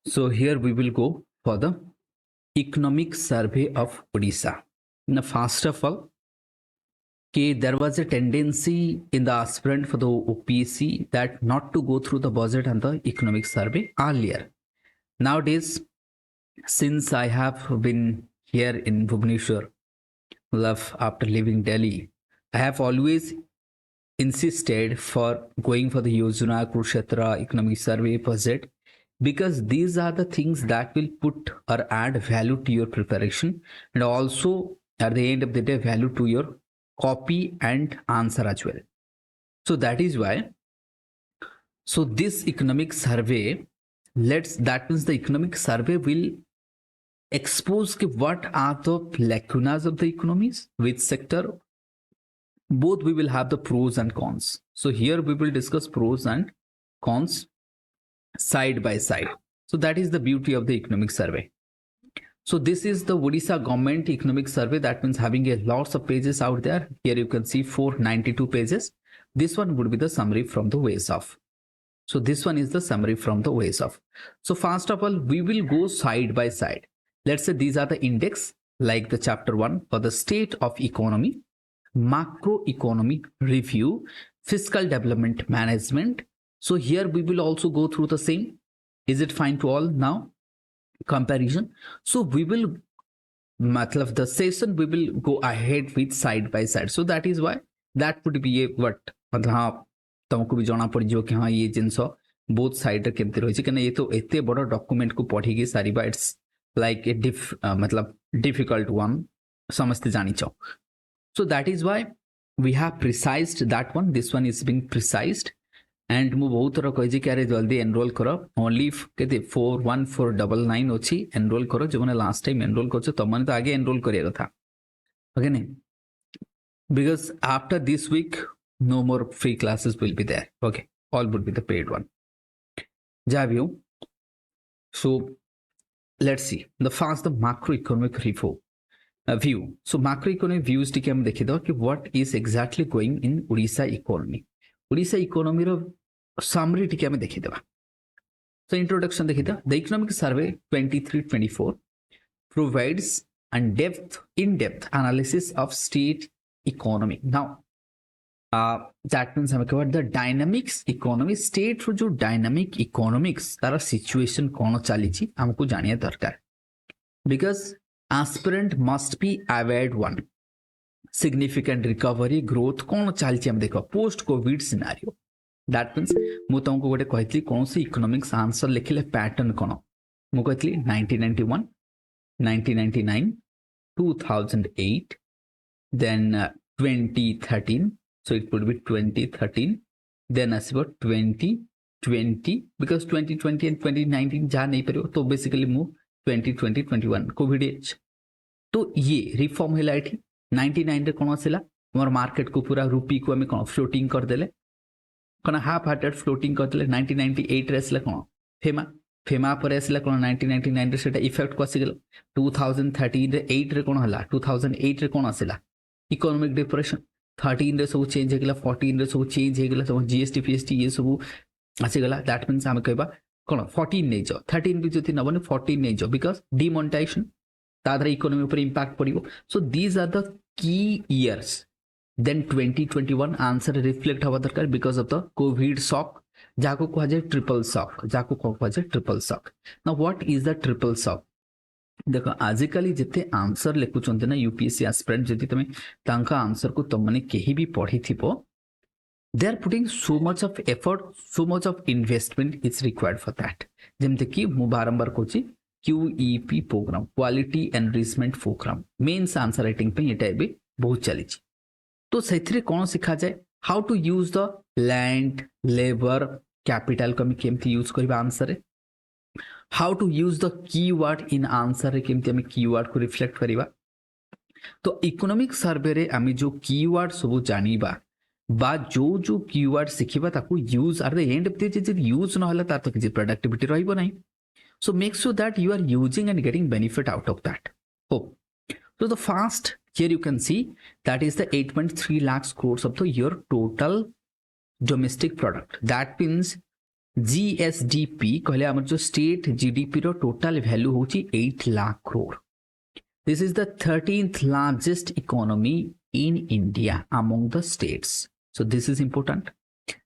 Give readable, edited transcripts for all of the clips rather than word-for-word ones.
So here we will go for the economic survey of Odisha. Now, first of all, there was a tendency in the aspirant for the OPC that not to go through the budget and the economic survey earlier. Nowadays, since I have been here in Bhubaneswar, after leaving Delhi, I have always insisted for going for the Yojana, Kurukshetra, economic survey, budget, because these are the things that will put or add value to your preparation, and also at the end of the day value to your copy and answer as well. So that is why, so this economic survey, that means the economic survey will expose what are the lacunas of the economies, which sector. Both we will have the pros and cons. So here we will discuss pros and cons side by side. So that is the beauty of the economic survey. So this is the Odisha government economic survey. That means having a lots of pages out there. Here you can see 492 pages. This one would be the summary from the ways of. So this one is the summary from the ways of. So first of all, we will go side by side. Let's say these are the index, like the chapter 1 for the state of economy, macroeconomy review, fiscal development management. So here we will also go through the same. Is it fine to all now? Comparison. So we will, the session we will go ahead with side by side. So that is why that would be a what हाँ तुमको भी जाना पड़ जो कि हाँ ये जिनस both side केमती रही है ये तो एते बड़ डॉक्यूमेंट को पढ़ी सारिबा इट्स लाइक ए मतलब डिफिकल्ट वन समस्ते जानी चाहो. So that is why we have precised that one. This one is being precised. And ମୁଁ ବହୁତ ଥର କହିଛି କି ଆରେ ଜଲ୍ଦି ଏନରୋଲ କର. ଓନ୍ଲି କେତେ 41499 ଅଛି, ଏନରୋଲ କର. ଯେଉଁମାନେ ଲାଷ୍ଟ ଟାଇମ୍ ଏନରୋଲ କରୁଛ ତମମାନେ ତ ଆଗେ ଏନରୋଲ କରିବା କଥା, ଓକେ ନାଇଁ? Because after this week no more free classes will be there. Okay, all would be the paid one. ଯାହା ବି ହଉ, so let's see the first the macroeconomic review. View. So macroeconomic views टिके हम देखि दो कि what is exactly going in Odisha economy. Odisha economy row summary टिके हम देखि देबा. So introduction देखि दो. The economic survey 23-24 provides in-depth analysis of state economy. Now that means हम कहबा the dynamics economy state रो जो dynamic economics तारा situation कोन चाली छी हमको जानिया दरकार. Because aspirant must be aware one significant recovery growth कौन चलती हम देखो post covid scenario. That means मु तुमको गोटे कहती कौन सी इकोनॉमिक्स आंसर लिखिले पैटर्न कौन मु कहती 1991 1999 2008 then 2013. So it would be 2013 then आसीबो 2020 because 2020 and 2019 जा नहीं परियो तो बेसिकली मु 2020-21 कोविड एज. तो ये रिफॉर्म है 99 रे कोन आसिला हमर मार्केट को पूरा रूपी को हम कोन फ्लोटिंग कर देले कोन हाफ हार्टेड फ्लोटिंग कर देले. 1998 रे आसिला कोन फेमा पर आसिला कोन 1999 रे सेटा इफेक्ट को आसी गेल. 2013 रे 8 रे कोन हला 2008 रे कोन आसिला इकोनॉमिक डिप्रेशन. 13 रे सब चेंज हे गेला 14 रे सब चेंज हे गेला तो जीएसटी पीएसटी ये सब आसी गेला. दैट मींस हम कहबा कौन 14 नहीं जाओ 13 भी जो 14 नहीं जाओ बिकॉज डिमोनेटाइजेशन तादर इकोनॉमी पर इंपैक्ट पड़िबो. So these are the key years. Then 2021 answer reflect हवा दरकार because of the COVID shock जाको कहा जाए ट्रिपल शॉक. जाको कहा जाए triple shock. Now what is the triple shock? देखो आजिकली जिते आंसर लिखुचंते ना यूपीएससी एस्पिरेंट जति तमे तांका आंसर को तुमने केही भी पढ़ी थिबो they are putting so much of effort, so much of investment is required for that. जेमते कि मु बारंबार कोची QEP program quality enrichment program mains answer writing पे एटा भी बहुत चली छी. तो सेथिरे कोन सिखा जाय how to use the land labour capital को हम केमती यूज करबा आंसर रे, how to use the keyword in answer रे केमती हम कीवर्ड को रिफ्लेक्ट करबा. तो इकोनॉमिक सर्वे रे हम जो कीवर्ड सब जानिबा बा जो कीवर्ड शिखिबा ताकू यूज आर द एंड ऑफ द जे यूज न होला तार तो किछि प्रोडक्टिविटी रहइबो नाही. So make sure that you are using and getting benefit out of that. Hope so the first here you can see that is the 8.3 lakhs crores of the your total domestic product. That means GSDP कहले हमर जो state GDP रो total value होची 8 lakh crore. This is the 13th largest economy in India among the states. So this is important.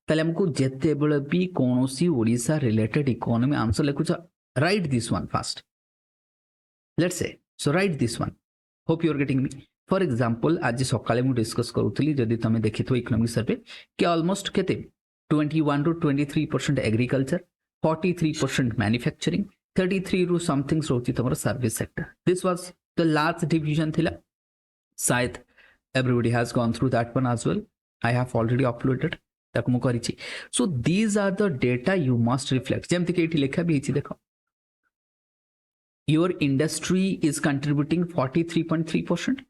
ताले हमको जेते बेले भी कोनोसी ओडिशा रिलेटेड इकोनॉमी आंसर लिखुछ, write this one first. Let's say, so write this one. Hope you are getting me. For example, आज सकाळे मु discuss करूथली जदी तमे देखिथो इकोनॉमिक सर्वे कि ऑलमोस्ट केते 21 to 23% एग्रीकल्चर, 43% मैन्युफैक्चरिंग, 33 रू समथिंग रोची तमरो service sector. This was the last division थिला. शायद everybody has gone through that one as well. I have already uploaded ताकु मु करिछि. So these are the data you must reflect. जेमति के एठी लेखा भी छि देखो. Your industry is contributing 43.3%,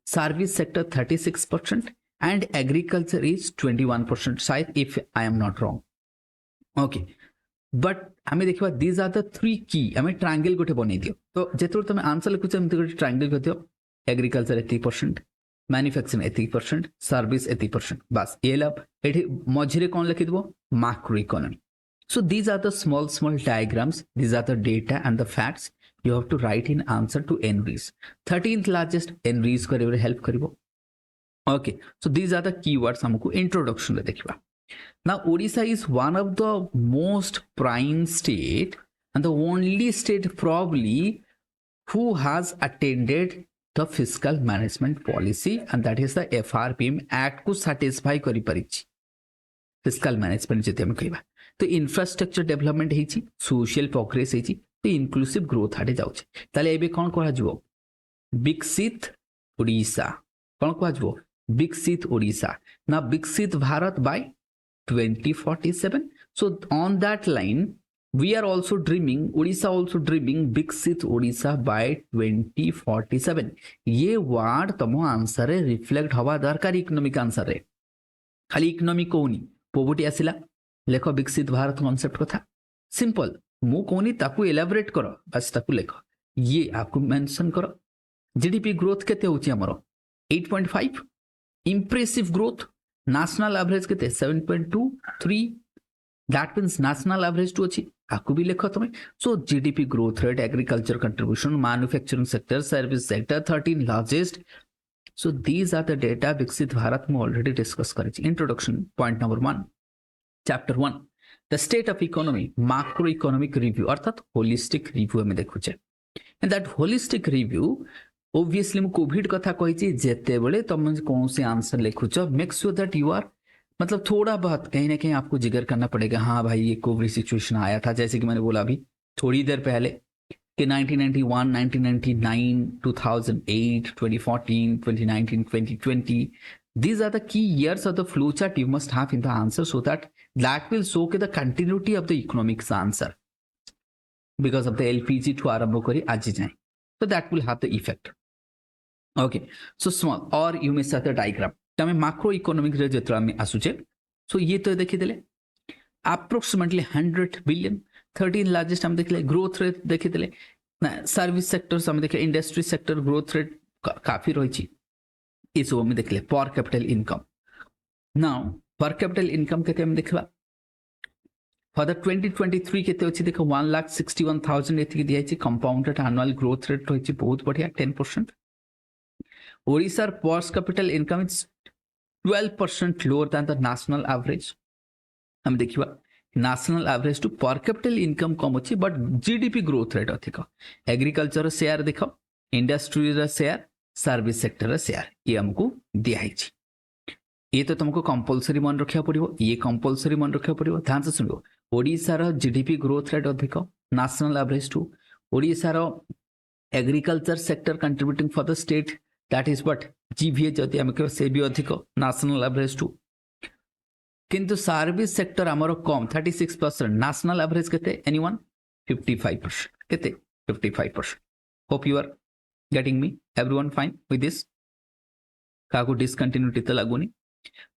service sector 36%, and agriculture is 21%. शायद if I am not wrong. Okay. But हमें देखिबा these are the three key. हमें ट्रायंगल गोटे बनै दियो. तो जेतोर तमे आंसर लिखुछ एमति गोटे ट्रायंगल कर दियो. Agriculture 80%, manufacturing 80%, service 80%. बस ये लब एठी मझिरे कोन लिखि दबो macro economy. So these are the small diagrams. These are the data and the facts you have to write in answer to NREES. 13th largest NREES करे help करिवो. Okay, so these are the keywords हमको introduction रे देखिबा. Now Odisha is one of the most prime state and the only state probably who has attended the fiscal management policy, and that is the FRPM act को satisfy करि परिछि. Fiscal management जते हम कहबा तो infrastructure development हेछि, social progress हेछि, तो inclusive growth आडे जाउछ. ताले एबे कोन कहला जबो विकसित ओडिशा. कोन कहला जबो विकसित ओडिशा. ना विकसित Bharat bye 2047. So on that line we are also dreaming, Odisha also dreaming विकसित ओडिशा by 2047. ये वर्ड तमो आंसर रे रिफ्लेक्ट हवा दरकार इकोनॉमिक आंसर रे. खाली इकोनॉमिक कोनी पोवर्टी आसिला लेख विकसित भारत कॉन्सेप्ट कथा सिंपल मु कोनी ताकू एलाबोरेट करो बस ताकू लेख ये आपको मेंशन करो. जीडीपी ग्रोथ केते होची हमरो 8.5. इंप्रेसिव ग्रोथ नेशनल एवरेज केते 7.23. दैट मींस नेशनल एवरेज टू अछि आकु भी लेख तमे. So GDP growth rate, agriculture contribution, manufacturing sector, service sector 13 largest. So these are the data Viksit Bharat mu already discuss karichi. Introduction point number 1. Chapter 1. The state of economy, macroeconomic review अर्थात holistic review में देखुचे. And that holistic review obviously mu covid कथा कहिची जेते बेले तुम कौन से answer लिखुचो make sure that you are मतलब थोड़ा बहुत कहीं ना कहीं आपको जिगर करना पड़ेगा. हाँ भाई ये कोविड सिचुएशन आया था जैसे कि मैंने बोला अभी थोड़ी देर पहले कि 1991, 1999, 2008, 2014, 2019, 2020. These are the key years of the flowchart you must have in the answer so that will show the continuity of the economics answer because of the LPG to आरंभ करी आज जाए. So that will have the effect. Okay. So small or you may set a diagram. तमे macro economic रे जेतरा में आसुचे. So ये तो देखि देले approximately 100 billion. 13 लार्जेस्ट हम देखले. ग्रोथ रेट देखि देले ना सर्विस सेक्टर हम देखले. इंडस्ट्री सेक्टर ग्रोथ रेट काफी रहिछि. ई सब हम देखले. पर कैपिटल इनकम नाउ पर कैपिटल इनकम केते हम देखबा फॉर द 2023 केते अछि देखो 1,61,000 एथि दिया अछि. कंपाउंडेड एनुअल ग्रोथ रेट रहिछि बहुत बढ़िया 10%. ओडिसा पर capital income is 12% lower than the national average. हम देखिबा नेशनल एवरेज टू पर कैपिटल इनकम कम अच्छी बट जीडीपी ग्रोथ रेट अधिक. एग्रीकल्चर शेयर देख, industry share, service sector share ये हमको दिखाई. ये तो तुमको कंपलसरी मन रखा पड़ो. ये कंपलसरी मन रखा पड़ो. ध्यान से सुनो. ओडिशार जीडीपी ग्रोथ रेट अधिक नेशनल एवरेज टू. ओडिशार agriculture sector contributing for the state that is what GVA जदि हम कह से भी अधिक नेशनल एवरेज टू. किंतु सर्विस सेक्टर आमर कम 36%. नेशनल एवरेज केते एनीवन 55%. केते 55%. Hope you are getting me. Everyone fine with this. काको डिसकंटिन्यूटी तो लागुनी.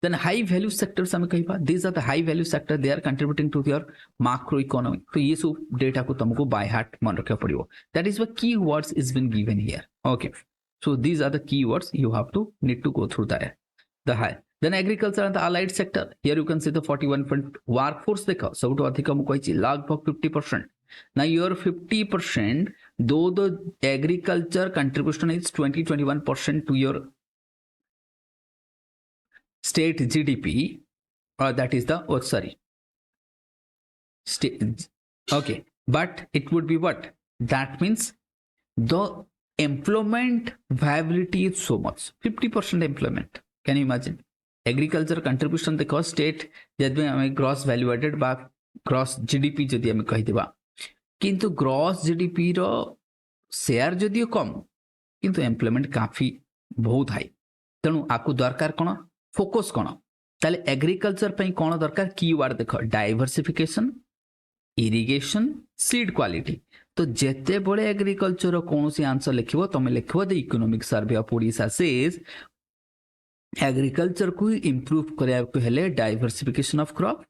देन हाई वैल्यू सेक्टर्स हम कहिबा these are the high value sector they are contributing to your macro economy. तो ये सब डेटा को तुमको बाय हार्ट मन रखा पड़ियो. That is what keywords is been given here. Okay. So these are the keywords you have to need to go through the high. Then agriculture and the allied sector. Here you can see the 41 workforce देखो सबुठ अधिक हम कही लगभग 50%. Now your 50%, though the agriculture contribution is 20-21% to your state GDP, that is the state. Okay, but it would be what? That means the employment viability is so much, 50% employment. Can you imagine? Agriculture contribution देख state जदि आम gross value added बा gross GDP जदि आम कहीदेबा किंतु gross GDP रो share जदियो कम किंतु employment काफी बहुत हाई तेणु आपको दरकार कौन फोकस कौन ताले एग्रीकल्चर पे कौन दरकार कीवर्ड देख डाइवर्सिफिकेशन इरिगेशन सीड क्वालिटी तो जेते बड़े एग्रीकल्चर कौन सी आंसर लिखिबो तमे लिखिबो the economic survey of Odisha says agriculture को इंप्रूव करने हेले डाइवर्सिफिकेशन ऑफ क्रॉप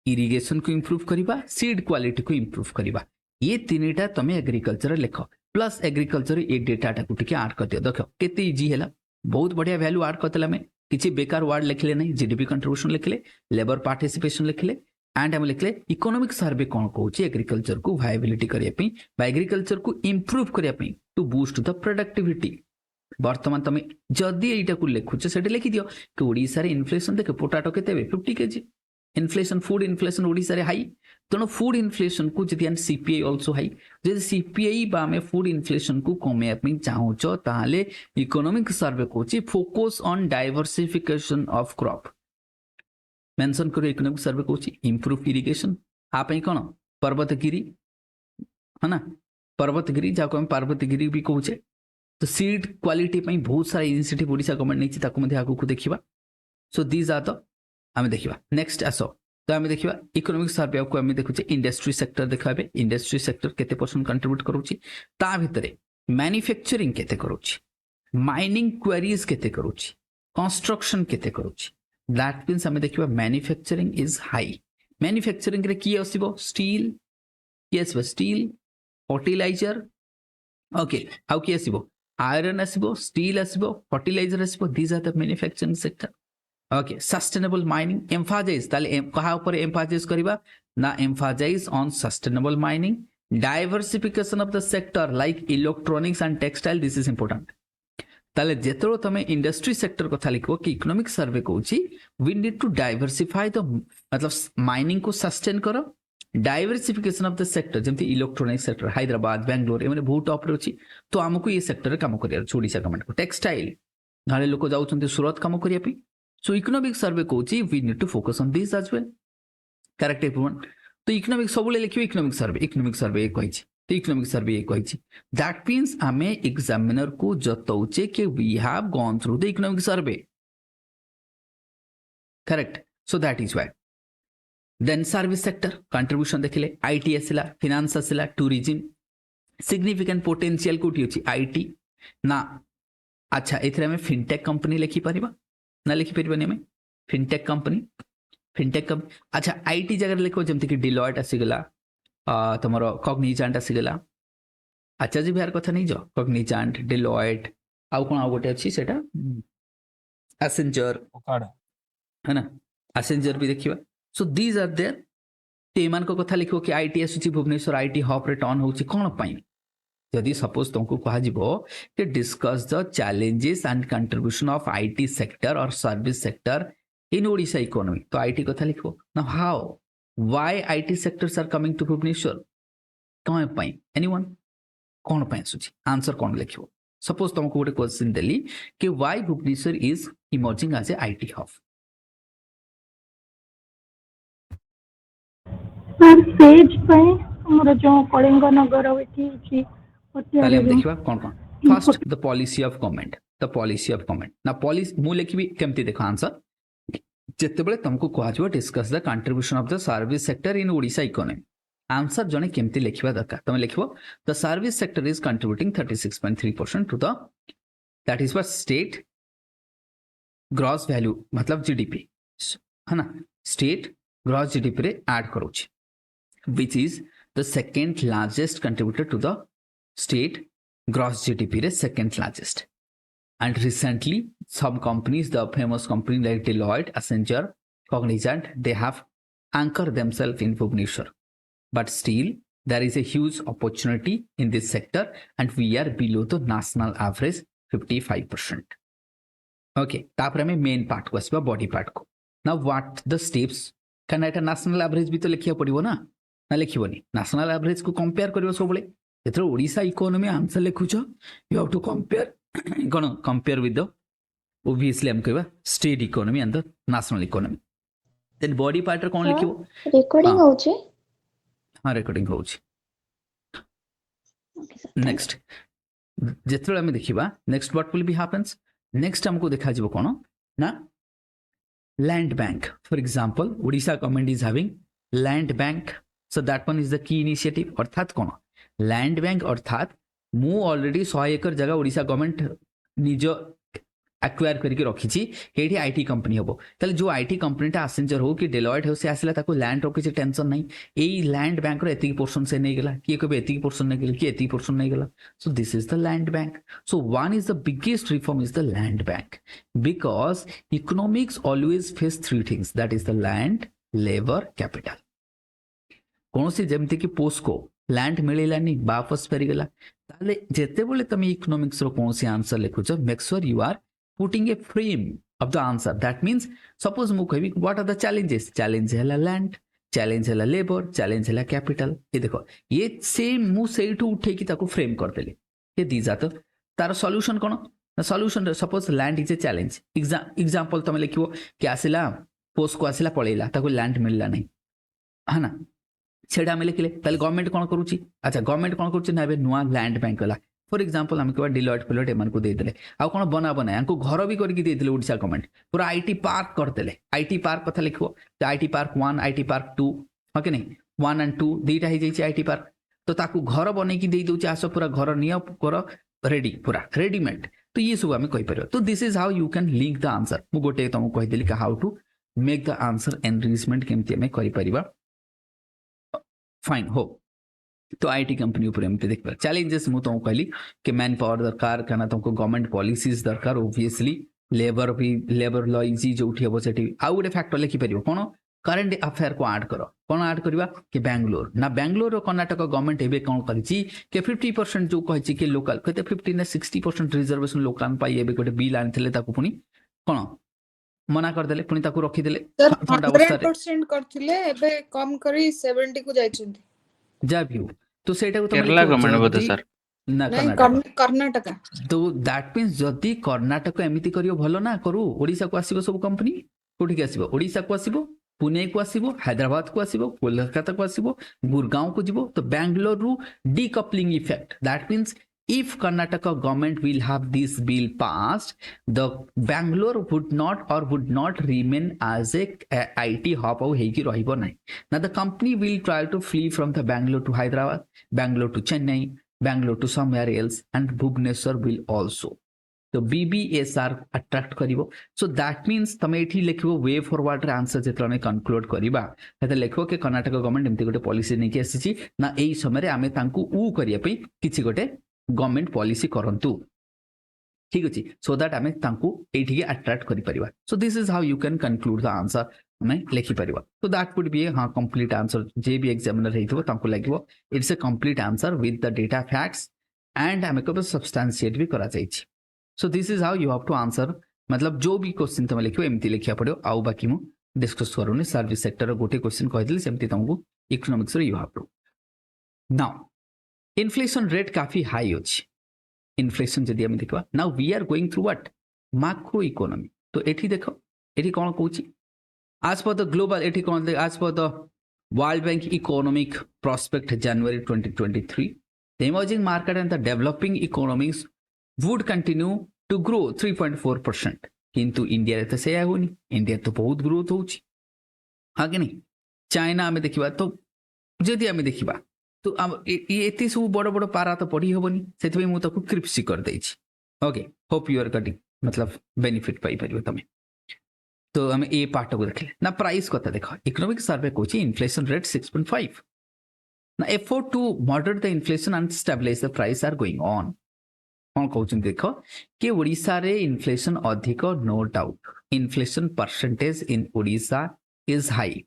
इरिगेशन को इंप्रूव करवा सीड क्वालिटी को इंप्रूव करवा ये तीनटा तुम एग्रीकल्चर लिख प्लस एग्रीकल्चर ये डेटाटा को टिके ऐड कर दियो देख केते इजी है बहुत बढ़िया वैल्यू ऐड करते आम किसी बेकार वर्ड लिखले नहीं जीडीपी कंट्रीब्यूशन लिखले लेबर पार्टिसिपेशन लिखले एंड आम लिखले इकोनॉमिक सर्वे कौन कहूँ एग्रीकल्चर को वायबिलिटी करने एग्रीकल्चर को इंप्रूव करने टू बूस्ट द प्रोडक्टिविटी बर्तमान तुम जदि यहीटा को लिखुच से लिखि दियो कि ओडिशा रे इन्फ्लेशन देख पोटाटो केते 50 KG inflation food inflation Odisha रे हाई तेणु फूड इन्फ्लेशन को जदि सीपीआई ऑल्सो हाई जदि सीपीआई बा में फूड इन्फ्लेशन को कमे पे चाहूच ताले इकोनॉमिक सर्वे कहूँ focus on diversification of crop mention करो इकोनॉमिक सर्वे कहूँ इंप्रूव इरिगेशन आप कौन पर्वतगिरी है ना पर्वतगिरी जहाँ पार्वतीगिरी भी कहूचे तो सीड क्वालिटी पे बहुत सारा इनिशिएटिव ओडिशा गवर्नमेंट नहीं आगू देखा सो दीज आर द आम देखा नेक्स्ट आस तो आम देखा इकोनॉमिक सर्वे को आम देखुचे इंडस्ट्री सेक्टर देखा इंडस्ट्री सेक्टर केते परसेंट कंट्रीब्यूट करूची ता भितरे मैन्युफैक्चरिंग केते करूची माइनिंग क्वेरीज केते करूची कंस्ट्रक्शन केते करूची दैट मीन्स आम देखा मैन्युफैक्चरिंग इज हाई मैन्युफैक्चरिंग रे की आसीबो स्टील की आसीबो स्टील फर्टिलाइजर ओके आउ की आसीबो आयरन आसीबो स्टील आसीबो फर्टिलाइजर आसीबो these are the manufacturing sector okay sustainable mining emphasise ताले कहा ऊपर एम्फासाइज करबा ना emphasise on sustainable mining diversification of the sector like electronics and textile this is important ताले जेतरो तमे इंडस्ट्री सेक्टर कथा लिखबो कि इकोनॉमिक सर्वे कहूची we need to diversify the मतलब माइनिंग को सस्टेन करो डाइवर्सिफिकेशन ऑफ द सेक्टर जमती इलेक्ट्रॉनिक सेक्टर हैदराबाद बेंगलोर एमने बहुत टॉप रे अछि तो हमको ये सेक्टर रे काम करिया ओडिशा गवर्नमेंट को टेक्सटाइल घाले लोक जाउछन्ते सूरत काम करिया पे सो इकोनॉमिक सर्वे कहूची we need to focus on this as well correct everyone तो इकोनॉमिक सबले लिखियो इकोनॉमिक सर्वे कहिछि तो इकोनॉमिक सर्वे कहिछि दैट मींस हमें एग्जामिनर को जतौचे कि we have gone through the economic survey correct so that is why then service sector contribution देखिले आईटी आसिला फाइनेंस आसिला टूरिज्म सिग्निफिकेंट पोटेंशियल कोठी अछि आईटी ना अच्छा एथरे हमें फिनटेक कंपनी लिखि परिबा ना लिखि परिबानी हमें फिनटेक कंपनी अच्छा आईटी जगह लिखो जमति कि डिलॉयट आसीगला तमरो कॉग्निजेंट आसीगला अच्छा जी बिहार कथा नहीं जो कॉग्निजेंट डिलॉयट आउ कोन आउ गोटे अछि सेटा एसेंचर है ना एसेंचर भी देखिबा सो दीज आर देयर तेमान को कथा लिखो कि आईटी आसुची भुवनेश्वर आईटी हब रे टर्न होची कोन पई जदि सपोज तुमको कहा जिवो कि discuss the challenges and contribution of IT sector और service sector in Odisha economy तो आईटी कथा लिखो now how why IT sectors are coming to Bhubaneswar कोन पई एनीवन कोन पई आसुची आंसर कोन लिखिबो सपोज तुमको गोटे क्वेश्चन देली कि why Bhubaneswar is emerging as a IT hub sir says पे हमर जो कलिंग नगर होती छी ताले हम देखिबा कोन first the policy of government ना पॉलिसी मु लिखिबी केमती देखो आंसर जते बेले तुमको कहा जो discuss the contribution of the service sector in Odisha economy answer जने केमती लिखिबा दरकार तुम लिखिबो the service sector is contributing 36.3% to the that is what state gross value मतलब जीडीपी है ना स्टेट ग्रॉस जीडीपी रे ऐड करूची which is the second largest contributor to the state gross GDP रे second largest And recently, some companies, the famous company like Deloitte, Accenture, Cognizant, they have anchored themselves in Bhubaneswar. But still, there is a huge opportunity in this sector, and we are below the national average 55%. Okay, तापर हमें main part को आसवा body part को. Now what the steps? Can I national average भी तो लिखिया पड़िबो ना लिखिबोनी. national average को कंपेयर करियो सबले. जेतरो ओडिशा इकोनॉमी आंसर लिखुछ, you have to compare कोन compare with the obviously हम कहबा state economy and the national economy. Then body part रे कोन लिखिबो? recording होचे. हाँ recording होउछ. Okay sir. Next, जेतरो हम देखिबा next what will be happens? Next हमको देखा जिवो कोन ना land bank. For example, Odisha government is having land bank. So that one is the key initiative. अर्थात कोन land bank अर्थात मु ऑलरेडी 100 एकर जगह ओडिशा गवर्नमेंट निज एक्वायर करके रखी ये आईटी कंपनी हम ताले जो आईटी कंपनीटा आसेंजर हो कि डेलॉयट हो से आसला ताको लैंड रो किसी टेंशन नहीं यही लैंड बैंक रो एतिक पोर्शन से नहीं गला किए कबे एतिक पोर्शन नहीं गला कि एतिक पोर्शन नहीं गला. सो this is the land bank. So one is the biggest reform is the land bank because economics always phase three things that is the land labour capital. कौन सी जमती कि पोस्को लैंड मिलेलानी वापस फेरीगला ताले जेते बोले तमे इकोनॉमिक्स रो कौन सी आंसर लिखुछ make sure you are putting a frame of the answer. That means suppose mu कहबी what are the challenges? Challenge है land, challenge है labor, challenge है capital. ये देखो ये सेम मु सेठू उठे कि ताको फ्रेम कर देले ये दीजा तो तार solution cone solution suppose land is a challenge example तमे लिखिबो कि आसिला पोस्ट को आसिला पळेला ताको लैंड मिलला नहीं है ना सेडा में लिखले ताले गवर्नमेंट कोन करूची. अच्छा गवर्नमेंट कोन करूची ना बे नुआ लैंड बैंक वाला. फॉर एग्जांपल हम कहबा डिलॉयट फिलॉयट एमान को दे देले आ कोन बना बना हमको घर भी करके दे देले ओडिशा गवर्नमेंट पूरा आईटी पार्क कर देले. आईटी पार्क कथा लिखबो आईटी पार्क 1 आईटी पार्क 2 हो कि नहीं 1 and 2 दीटा ही जाई आईटी पार्क तो ताकू घर बनै की दे दोचे आसो पूरा घर नियो कर रेडी पूरा रेडीमेड. तो ये सब हमें कहि परबो. तो this is how you can link the answer. मु गोटे तुमको कहि देली how to make the answer enrichment केमती हमें करि परिबा. फाइन हो तो आईटी कंपनी ऊपर एमती देख चैलेंजेस मु तुमको कहली कि मैन पावर दरकार कहना तुमको गवर्नमेंट पॉलिसीज दरकार ओब्वियसली लेबर भी लेबर लॉ इजी जो हम से आउ गोटे फैक्टर लिखिपर कौन करेन्ट अफेयर को आड कर कौन आड करवा कि बैंगलोर ना बैंगलोर कर्नाटक गवर्नमेंट एवं कौन कर 50% जो कही कि लोकल कहते 50 ना 60% रिजर्वेशन लोकाल पाई एवं गोटे बिल आनी पुणी कौन मना करदे पुणी रखीदे जा भी हो तो सेटा को केरला गवर्नमेंट बोलते सर ना कर्नाटक तो दैट मीन्स जदि कर्नाटक एमिति करियो भलो ना करू ओडिशा को आसीबो सब कंपनी कोठी के आसीबो ओडिशा को आसीबो पुणे को आसीबो हैदराबाद को आसीबो कोलकाता को आसीबो गुरगांव को जिवो तो बैंगलोर रु decoupling effect that means if Karnataka government will have this bill passed, the Bangalore would not remain as a IT hub au heiki rahibo nai. Now the company will try to flee from the Bangalore to Hyderabad, Bangalore to Chennai, Bangalore to somewhere else, and Bhubaneswar will also. So BBSR attract karibo. So that means tame ethi lekhibo way forward रे answer जेतला ने conclude करिबा हेते लेखो के Karnataka government एमती गोटे policy नै कि आसीची ना एई समय रे आमे तांकू ऊ करिया पे किछि गोटे गवर्नमेंट पॉलिसी करंतु ठीक अछि सो दैट आमे तांकू एठी अट्रैक्ट करि परिबा. So this is how you can conclude the answer हमें लिखि परिबा. तो दैट वुड बी हां कंप्लीट आंसर जे भी एग्जामिनर हेइथबो तांकू लागिवो it's a complete answer with the data facts and आमे को सब्सटेंशिएट भी करा जाइछि. So this is how you have to answer मतलब जो भी क्वेश्चन तमे लिखियो एमती लिखिया पड़ो आउ बाकी मु डिस्कस करूनी सर्विस सेक्टर गोटे क्वेश्चन कहि दिले सेमती तुमको इकोनॉमिक्स रे you have to. Now inflation rate काफी हाई अच्छी इन्फ्लेशन जदि आम देखा now we are going through what macro economy. तो एठी देखो एठी कौन कहूँ आज पर द ग्लोबल एठी कौन आज पर the World Bank economic prospect January 2023 the emerging market and the developing economics would continue to grow 3.4%. किंतु इंडिया तो से होनी इंडिया तो बहुत ग्रोथ होची हाँ कि नहीं. चाइना आम देखा तो जदि आम देखा तो ये सब बड़ बड़ पारा तो पढ़ी हेनी से मुझे क्रिप्सी कर देछि. Okay hope you are getting मतलब बेनिफिट पाई परियो तमे. तो हम ए पार्ट को देखले ना प्राइस कथा देखो इकोनॉमिक सर्वे कहूँ इन्फ्लेशन रेट 6.5 ना effort to moderate the inflation and stabilise the price are going on कौन कौन कहउछन देखो कि ओडिशा रे इन्फ्लेशन अधिक no doubt inflation percentage in Odisha is high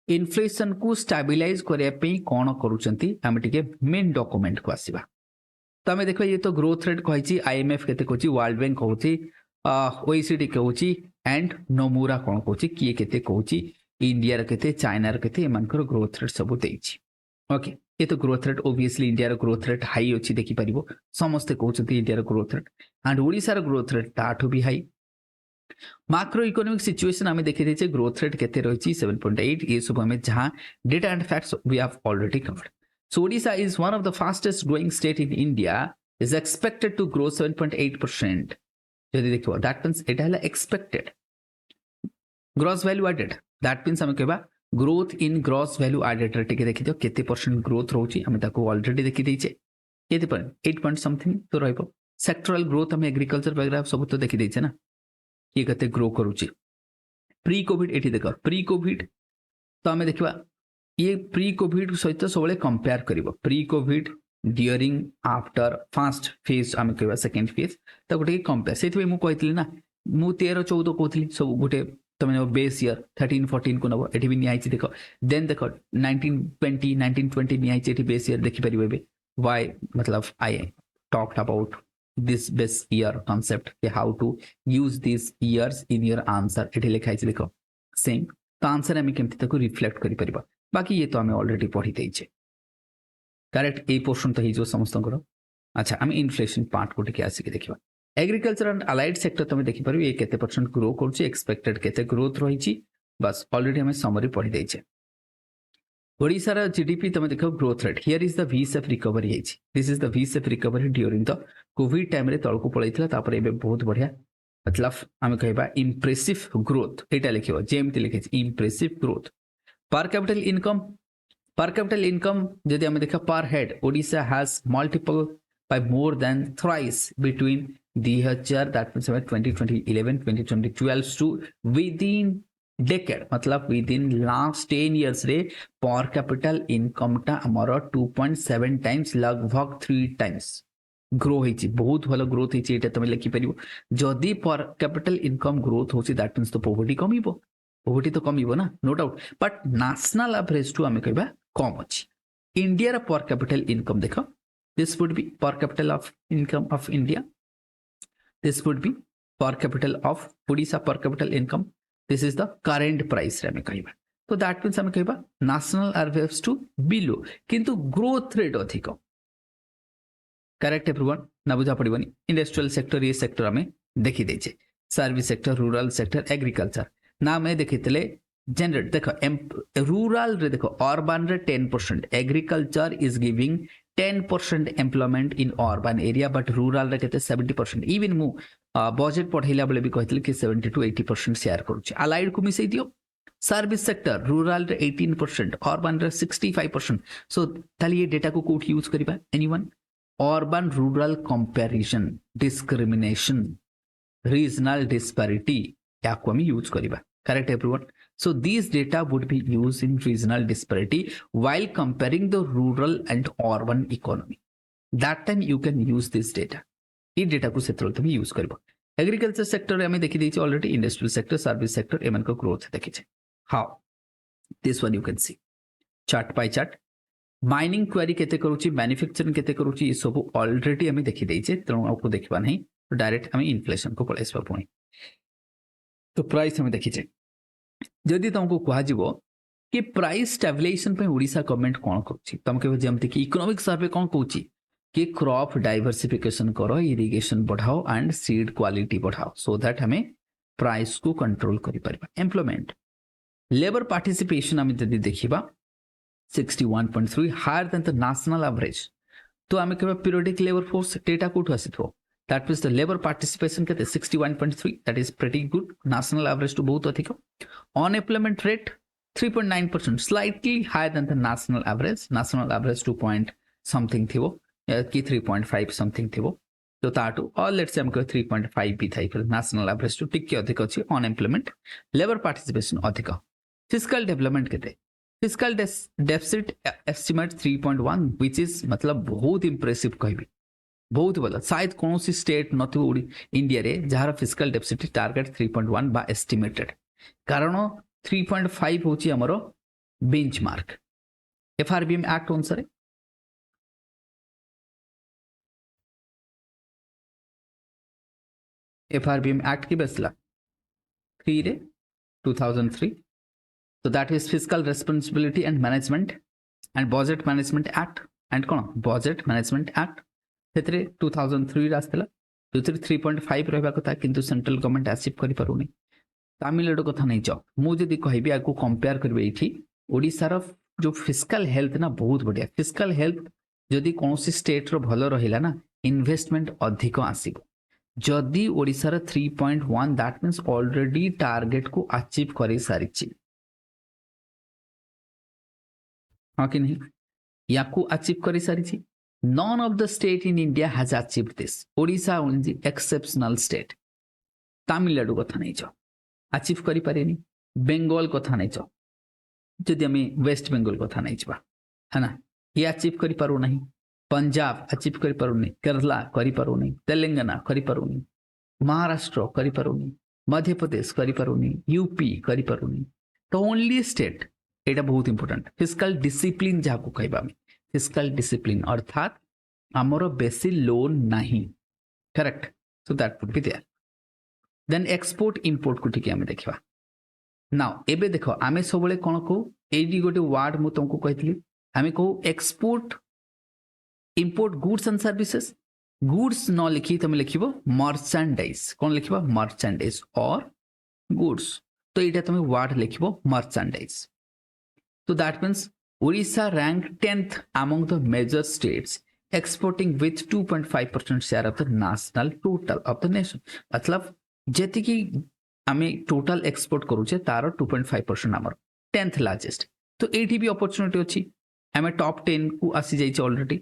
inflation को स्टेबलाइज करने पे कौन करूछंती हम टिके मेन डॉक्यूमेंट को आसीबा तो आम देखो ये तो ग्रोथ रेट कही आईएमएफ केते कहूची वर्ल्ड बैंक कहूची ओईसीडी कहूची एंड नोमुरा कौन कहूची किए केते कहूची इंडिया केते चाइना केते एमानकर ग्रोथ रेट सब देइछि ओके ये तो growth rate obviously India growth rate high अच्छी देखि परिबो समस्ते कहउछंती India growth rate and Odisha growth rate ताठू भी हाई माक्रो इकोनॉमिक सिचुएशन हमें देखि देछे ग्रोथ रेट केते रहिछि 7.8 ये सब हमें जहां data and facts we have already covered so Odisha is one of the fastest growing state in India is expected to grow 7.8% यदि देखिबो दैट मींस एटा हला expected gross value added that means हम कहबा growth in gross value added टिके देखि दियो केते परसेंट ग्रोथ रहउछि हम ताको ऑलरेडी देखि दैछे केते पर 8 पॉइंट समथिंग तो रहइबो सेक्टरल ग्रोथ हम एग्रीकल्चर वगैरह सब तो देखि दैछे ना ये कते ग्रो करूची प्री कोविड एठी देखो प्री कोविड तो हमें देखिबा ये प्री कोविड सहित सबले कंपेयर करिवो pre covid during after first phase हम कहबा सेकंड फेज तो गोटे कंपेयर सेति मु कहितली ना मु 13 14 कहतली सब गोटे तमे बेस ईयर 13 14 को नबो एठी भी नियाइछि देखो देन देखो 1920 नियाइछि एठी बेस ईयर देखि परिबे बे व्हाई मतलब I talked about this base year concept how to use these years in your answer एठी लिखा है देखो सेम तो आंसर हम केमति ताको रिफ्लेक्ट करि परिबा बाकी ये तो हमें ऑलरेडी पढ़ी देइछे करेक्ट ए पोर्शन तो ही जो समस्त करो अच्छा हम इन्फ्लेशन पार्ट को टिके आसी के देखिबा एग्रीकल्चर एंड अलाइड सेक्टर तमे देखि परिबो ये केते परसेंट ग्रो करछि एक्सपेक्टेड केते ग्रोथ रहिछि बस ऑलरेडी हमें समरी पढ़ी देइछे ओडिशा जीडीपी तुम देखो growth rate here is the V shape recovery this is the V shape recovery during the Covid time रे तळको पळैथिला तापर एबे बहुत बढ़िया मतलब आमे कहबा इंप्रेसिव ग्रोथ एटा लिखियो जेमति लिखे impressive growth per capital income जदि आमे देखा per head Odisha has multiple by more than thrice between 2000 that means 2011 2012 to within decade मतलब विद इन लास्ट 10 इयर्स रे पर कैपिटल इनकम टा हमर 2.7 टाइम्स लगभग 3 टाइम्स ग्रो होइछि बहुत भलो ग्रोथ होइछि एटा तमे लिखि परिबो जदी पर कैपिटल इनकम ग्रोथ होछि दैट मींस तो पॉवर्टी तो कमिबो ना no doubt but national average टू हमें कहबा कम अछि इंडिया रा पर कैपिटल इनकम देखो this would be per capital of income of India this would be per capital of Odisha per capital income this is the current price रे हमें कहबा तो दैट मींस हमें कहबा नेशनल एवरेज टू below किंतु ग्रोथ रेट अधिक करेक्ट एवरीवन ना बुझा पड़िबनी इंडस्ट्रियल सेक्टर ये सेक्टर हमें देखि दैछे service sector rural sector agriculture ना मैं देखितले जनरेट देखो रूरल रे देखो अर्बन रे 10% agriculture is giving 10% employment in urban area but rural रे केते 70% इवन मु बजेट पढ़ैला बेले भी कहथिल कि 70 to 80% शेयर करूछि अलाइड को मिसै दियो सर्विस सेक्टर रूरल रे 18% अर्बन रे 65% सो ताली ये डेटा को कोट यूज करिबा anyone urban rural comparison discrimination regional disparity याको हम यूज करिबा correct everyone so these data would be used in regional disparity while comparing the rural and urban economy that time you can use this data ये data को sector तुम use करबो agriculture sector हमें देखि दैछि already industrial sector service sector एमन को growth देखि छै how this one you can see chart by chart mining query केते करूछि मैन्युफैक्चरिंग केते करूछि ये सब ऑलरेडी हमें देखि दैछि त आपको देखबा नहीं डायरेक्ट हमें इन्फ्लेशन को पळेसबा पुणी तो प्राइस हमें देखि छै जदि तुमको कह जीवो कि प्राइस स्टेबलाइजेशन पे ओडिशा गवर्नमेंट कोन करूछि तुम के जेमति कि इकोनॉमिक सर्वे कोन कहूछि कि क्रॉप डाइवर्सिफिकेशन करो इरिगेशन बढ़ाओ एंड सीड क्वालिटी बढ़ाओ सो दैट हमें प्राइस को कंट्रोल करि परबा एम्प्लॉयमेंट लेबर पार्टिसिपेशन हमें जदि देखिबा 61.3 higher than the national average तो हमें कहबा पीरियोडिक लेबर फोर्स डेटा कोठु आसिथो that means the labor participation केते 61.3 that is pretty good national average to बहुत अधिक unemployment rate 3.9% slightly higher than the national average 2 point something थिबो कि 3.5 something थिबो तो ताटू और लेट्स से हम कह 3.5 भी थाई फिर नेशनल एवरेज टू टिके अधिक अछि अनएम्प्लॉयमेंट लेबर पार्टिसिपेशन अधिक फिस्कल डेवलपमेंट केते fiscal deficit estimate 3.1 which is मतलब बहुत इंप्रेसिव कहबी बहुत भल शायद कौन सी स्टेट नथिबो इंडिया रे जहार फिस्कल डेफिसिट टार्गेट 3.1 बा एस्टिमेटेड कारण 3.5 होची हमरो बेंचमार्क एफआरबीएम एक्ट अनुसार एफआरबीएम एक्ट की बसला 3 रे 2003 so that is fiscal responsibility and management and budget management act and कौन budget management act ସେଥିରେ 2003 ରେ ଆସିଥିଲା ଯୋଉଥିରେ 3.5 ରହିବା କଥା କିନ୍ତୁ ସେंट्रल गवर्नमेंट अचीव करि पारुनी तामिलनाडु कथा नहीं जाओ मु जदि कहबी आको कंपेयर करबे एठी ओडिसा रो जो फिस्कल हेल्थ ना बहुत बढ़िया फिस्कल हेल्थ जदि कोनसी स्टेट रो भलो रहिला ना इन्वेस्टमेंट अधिक आसीबो जदि ओडिसा रो 3.1 दैट मींस ऑलरेडी टारगेट को अचीव करि सारिछि हां कि नहीं याकू अचीव करि सारिछि none of the state in India has achieved this Odisha only exceptional state Tamil Nadu कथा नहीं जाओ अचीव करि पारेनी बेंगल कथा नहीं जाओ जदि हमें वेस्ट बेंगल कथा नहीं जाबा है ना ये अचीव करि पारो नहीं पंजाब अचीव करि पारो नहीं केरला करि पारो नहीं तेलंगाना करि पारो नहीं महाराष्ट्र करि पारो नहीं मध्य प्रदेश करि पारो नहीं यूपी करि पारो नहीं तो ओनली स्टेट एटा बहुत इंपोर्टेंट फिस्कल डिसिप्लिन जाको कहबा में फिस्कल डिसिप्लिन अर्थात आमर बेसी लोन नहीं correct so that would be there then export import को ठीक आमे देखिबा नाउ एबे देखो आमे सबले कोन को एडी गोटे वर्ड मु तुमको कहतली आमे को export import goods and services goods न लिखी तुम लिखिबो मर्चेंडाइज कोन लिखिबा मर्चेंडाइज और गुड्स तो एटा तुम वर्ड लिखिबो merchandise so that means Odisha ranked 10th among the major states exporting with 2.5% share of the national total of the nation मतलब जेति की आमे टोटल एक्सपोर्ट करूचे तार 2.5% आमर 10th लार्जेस्ट तो एठी भी अपॉर्चुनिटी अछि आमे टॉप 10 को आसी जाइछ already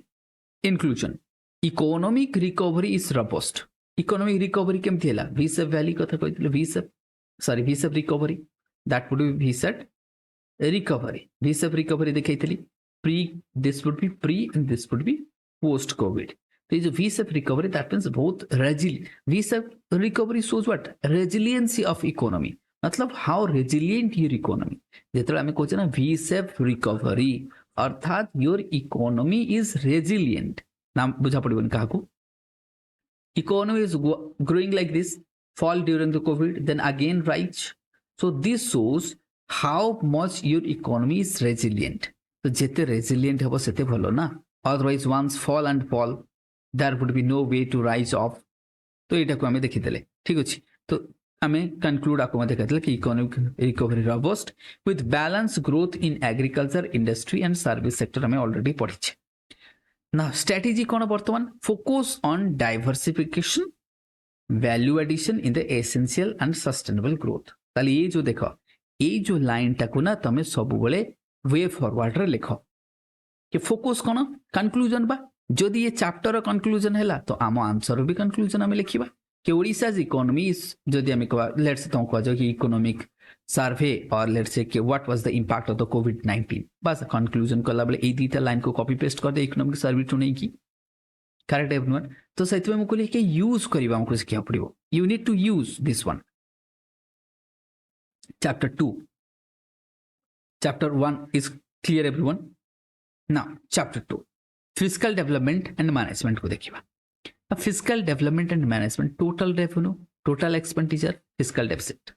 inclusion economic recovery is robust economic recovery केमथि हला वीसेप वैली कथा कहितले V shape recovery that would be V shape recovery VSEP recovery दिखाई pre this would be pre and this would be post covid so is VSEP recovery that means both resilient VSEP recovery shows what resiliency of economy मतलब how resilient your economy जेतले हमें कहछ ना VSEP recovery अर्थात your economy is resilient नाम बुझा पड़िबन काहा को economy is growing like this fall during the covid then again rise so this shows how much your economy is resilient तो जेते resilient हबो सेते भलो ना otherwise once fall and fall there would be no way to rise up तो एटा को हमें देखि देले ठीक अछि तो हमें कंक्लूड आको में देखा कि economic recovery robust with balance growth in agriculture industry and service sector हमें ऑलरेडी पढ़ी छे ना स्ट्रेटजी कोन वर्तमान focus on diversification value addition in the essential and sustainable growth ताले ये जो देखो ये जो लाइन टाको ना तमे सब बेले वे फॉरवर्ड रे लिखो कि फोकस कोन कंक्लूजन बा जदि ये चैप्टर कंक्लूजन हैला तो आम आंसर भी कंक्लूजन हमें लिखिबा कि ओडिसाज इकोनॉमी जदि हमें लेट्स से तुम कह कि इकोनॉमिक सर्वे और लेट्स से कि what was the impact of the कोविड-19 बस कंक्लूजन कला बेले ए दीटा लाइन को कॉपी पेस्ट कर दे इकोनॉमिक सर्वे टू नहीं की करेक्ट एवरीवन तो सेतमे मु कहले कि यूज करबा हमको सिखिया पड़िबो you need to use this one chapter 2 chapter 1 is clear everyone now chapter 2 fiscal development and management को देखिबा अब fiscal development and management total revenue total expenditure fiscal deficit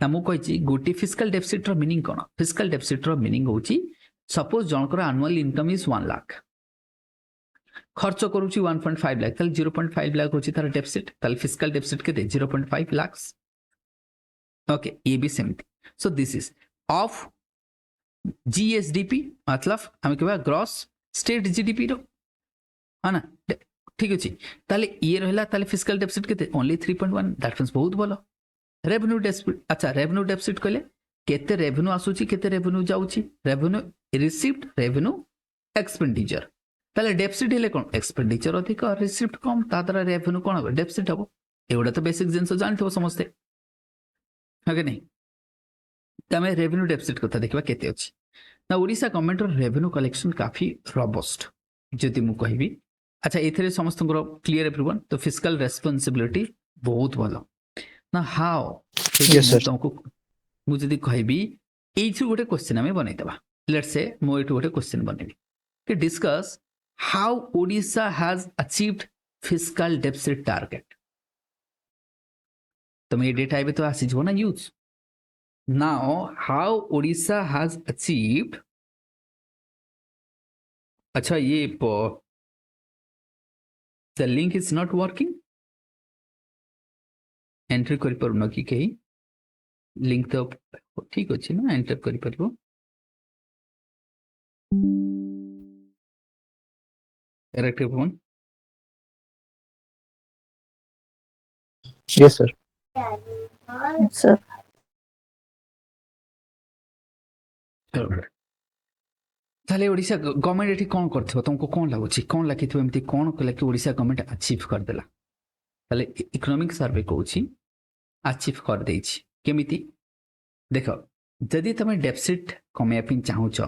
ना मु कहि गोटी fiscal deficit रो मीनिंग कोन fiscal deficit रो मीनिंग होची सपोज जनकर annual income is 1 लाख खर्च करूची 1.5 लाख तल 0.5 लाख होची तार डेफिसिट तल fiscal deficit के दे 0.5 लाख ओके ये भी सेमती सो दिस इज ऑफ जीएसडीपी मतलब हम कहबा ग्रॉस स्टेट जीडीपी रो है ना ठीक अछि ताले ये रहला ताले फिस्कल डेफिसिट केते ओनली 3.1 दैट मींस बहुत भलो रेवेन्यू डेफिसिट अच्छा रेवेन्यू डेफिसिट कहले केते रेवेन्यू आसुची केते रेवेन्यू जाउची रेवेन्यू रिसीव्ड रेवेन्यू एक्सपेंडिचर ताले डेफिसिट हेले कोन एक्सपेंडिचर अधिक और रिसीव्ड कम तादरा रेवेन्यू कोन हो डेफिसिट हबो एवडा तो बेसिक जिंस जानथो समझते है नहीं तमे रेवेन्यू डेफिसिट कथा देखबा केते अछि ना ओडिसा गवर्नमेंट रो रेवेन्यू कलेक्शन काफी रोबस्ट जदि मु कहबी अच्छा एथिरे समस्त क्लियर एवरीवन तो फिस्कल रेस्पॉन्सिबिलिटी बहुत भलो ना हाउ Yes, sir. तुमको मु जदी कहबी एइथु गोटे क्वेश्चन आमे बनैतबा लेट्स से मु एठु गोटे क्वेश्चन बनेबी कि discuss how Odisha has achieved fiscal deficit target तो ये डेटा एबे तो आसी जबो ना use now how Odisha has achieved अच्छा ये the link is not working entry करि पारुन कि कहीं लिंक तो ठीक अच्छे ना एंटर करि पारिबो correct one Yes, sir. sir. ताले ओडिशा गवर्नमेंट एठी कोन करथिबो तुमको कोन लागुची कोन लागिथिबो एमती कोन कला कि ओडिशा गवर्नमेंट अचीव कर देला ताले इकोनॉमिक सर्वे कहूची अचीव कर देछि केमिति देखो जदि तमे डेफिसिट कमे पिन चाहूछ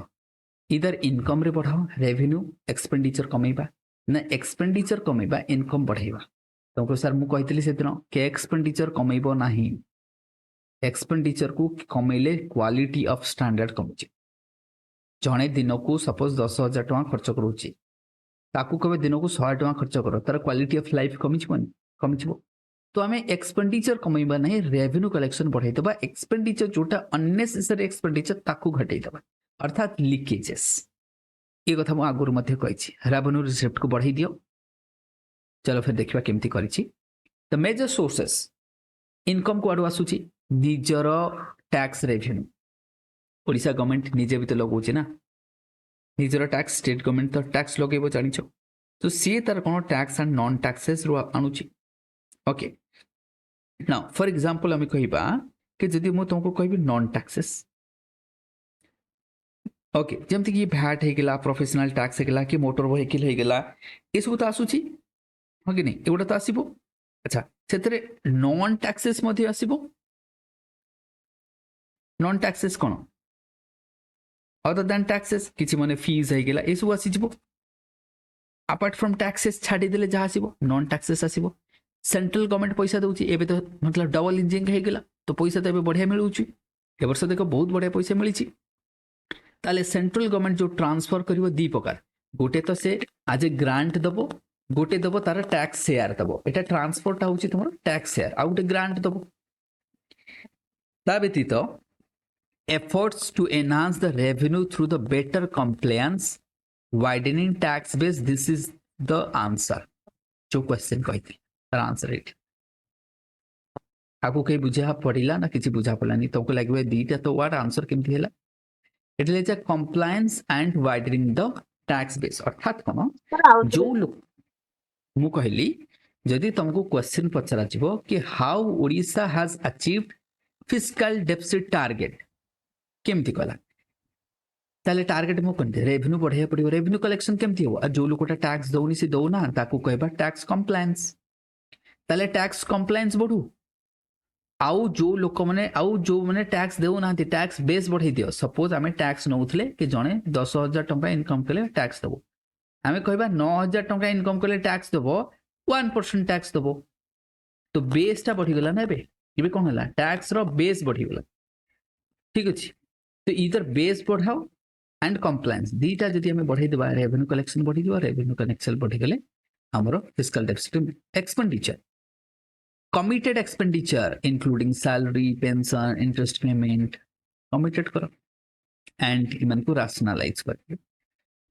इधर इनकम रे बढ़ाओ रेवेन्यू एक्सपेंडिचर कमेबा ना एक्सपेंडिचर कमेबा इनकम बढ़ाइबा तुमको सर मु कहितली से दिन के एक्सपेंडिचर कमेबो नाही एक्सपेंडिचर को कमेले क्वालिटी ऑफ स्टैंडर्ड कमुची जड़े दिन को सपोज 10,000 टका खर्च करुच्ची ताकू कबे दिन को 100 टका खर्च कर तार क्वालिटी ऑफ लाइफ कमिछ तो आम एक्सपेंडिचर कमेबा नहीं रेवेन्यू कलेक्शन बढ़ाई दबा एक्सपेंडिचर जोटा अननेसेसरी एक्सपेंडिचर ताकू घटाई दबा अर्थात लीकेजेस ये कथा मु आगुर मध्य कहिछि रेवेन्यू रिसिप्ट को बढ़ाई दियो चलो फिर देखिबा केमती करिछि द मेजर सोर्सेस इनकम को आडू आसुछि निजर टैक्स रेवेन्यू ओडिशा गवर्नमेंट निजे भी तो लगौछि ना निजर टैक्स स्टेट गवर्नमेंट तो टैक्स लगेबो जानिछो तो सी तार कोन टैक्स एंड नॉन टैक्सेस रो आणुछि ओके नाउ फॉर एग्जांपल आम कहबा कि जदि मु तुमको कहबी नॉन टैक्सेस ओके जमती कि भैट हे गेला प्रोफेशनल टैक्स हे गेला कि मोटर व्हीकल हे गेला ए सब तो आसुछि हो कि नहीं एगुडा तो आसीबो अच्छा सेतरे नॉन टैक्सेस मध्ये आसीबो नॉन टैक्सेस कोन अदर देन टैक्सेस किछि माने फीस हे गेला ए सब आसी जिवो अपार्ट फ्रॉम टैक्सेस छाडी देले जा आसीबो नॉन टैक्सेस आसीबो सेंट्रल गवर्नमेंट पैसा दउछि एबे तो मतलब डबल इंजिन हे गेला तो पैसा तो एबे बढ़िया मिलुछि ए वर्ष देखो बहुत बढ़िया पैसा मिलिछि ताले सेंट्रल गवर्नमेंट जो ट्रांसफर करिवो दी प्रकार गोटे तो से आज ग्रांट दबो गोटे दबो तार टैक्स शेयर दबो एटा ट्रांसफरटा होछि तमरो टैक्स शेयर आ गोटे ग्रांट दबो ता व्यतीत efforts to enhance the revenue through the better compliance widening tax base this is the answer जो क्वेश्चन कहती तार आंसर इट आपको कहीं बुझा पड़िला ना किसी बुझा पड़लानी तुमको लगे दीटा तो वाट आंसर केमती हैला it is a compliance and widening the tax base अर्थात कोन जो लोग मु कहली जदि तुमको क्वेश्चन पचरा जिवो कि how Odisha has achieved fiscal deficit target केमती कला ताले टारगेट मु कोन रेवेन्यू बढ़ाया पड़ियो रेवेन्यू कलेक्शन केमती हो जो लोकटा टैक्स दउनी से दउना ताकू कहबा टैक्स कंप्लायंस ताले टैक्स कंप्लायंस बढ़ू आउ जो लोक माने आउ जो माने टैक्स देउना टैक्स बेस बढ़ाई दियो सपोज आमे टैक्स नउथले कि जणे 10,000 टका इनकम कले टैक्स दबो आमे कहबा 9,000 टका इनकम कले टैक्स दबो 1% टैक्स दबो तो बेसटा बढ़ी गला ना एबे कोन हला टैक्स रो बेस बढ़ी गला ठीक अछि तो इधर बेस बढ़ाओ एंड कंप्लायंस दीटा जदि हमें बढ़ाई देबा रेवेन्यू कलेक्शन बढ़ी दिबा रेवेन्यू कलेक्शन बढ़ी गले हमरो fiscal deficit expenditure committed expenditure including salary pension interest payment committed करो एंड इमन को रैशनलाइज कर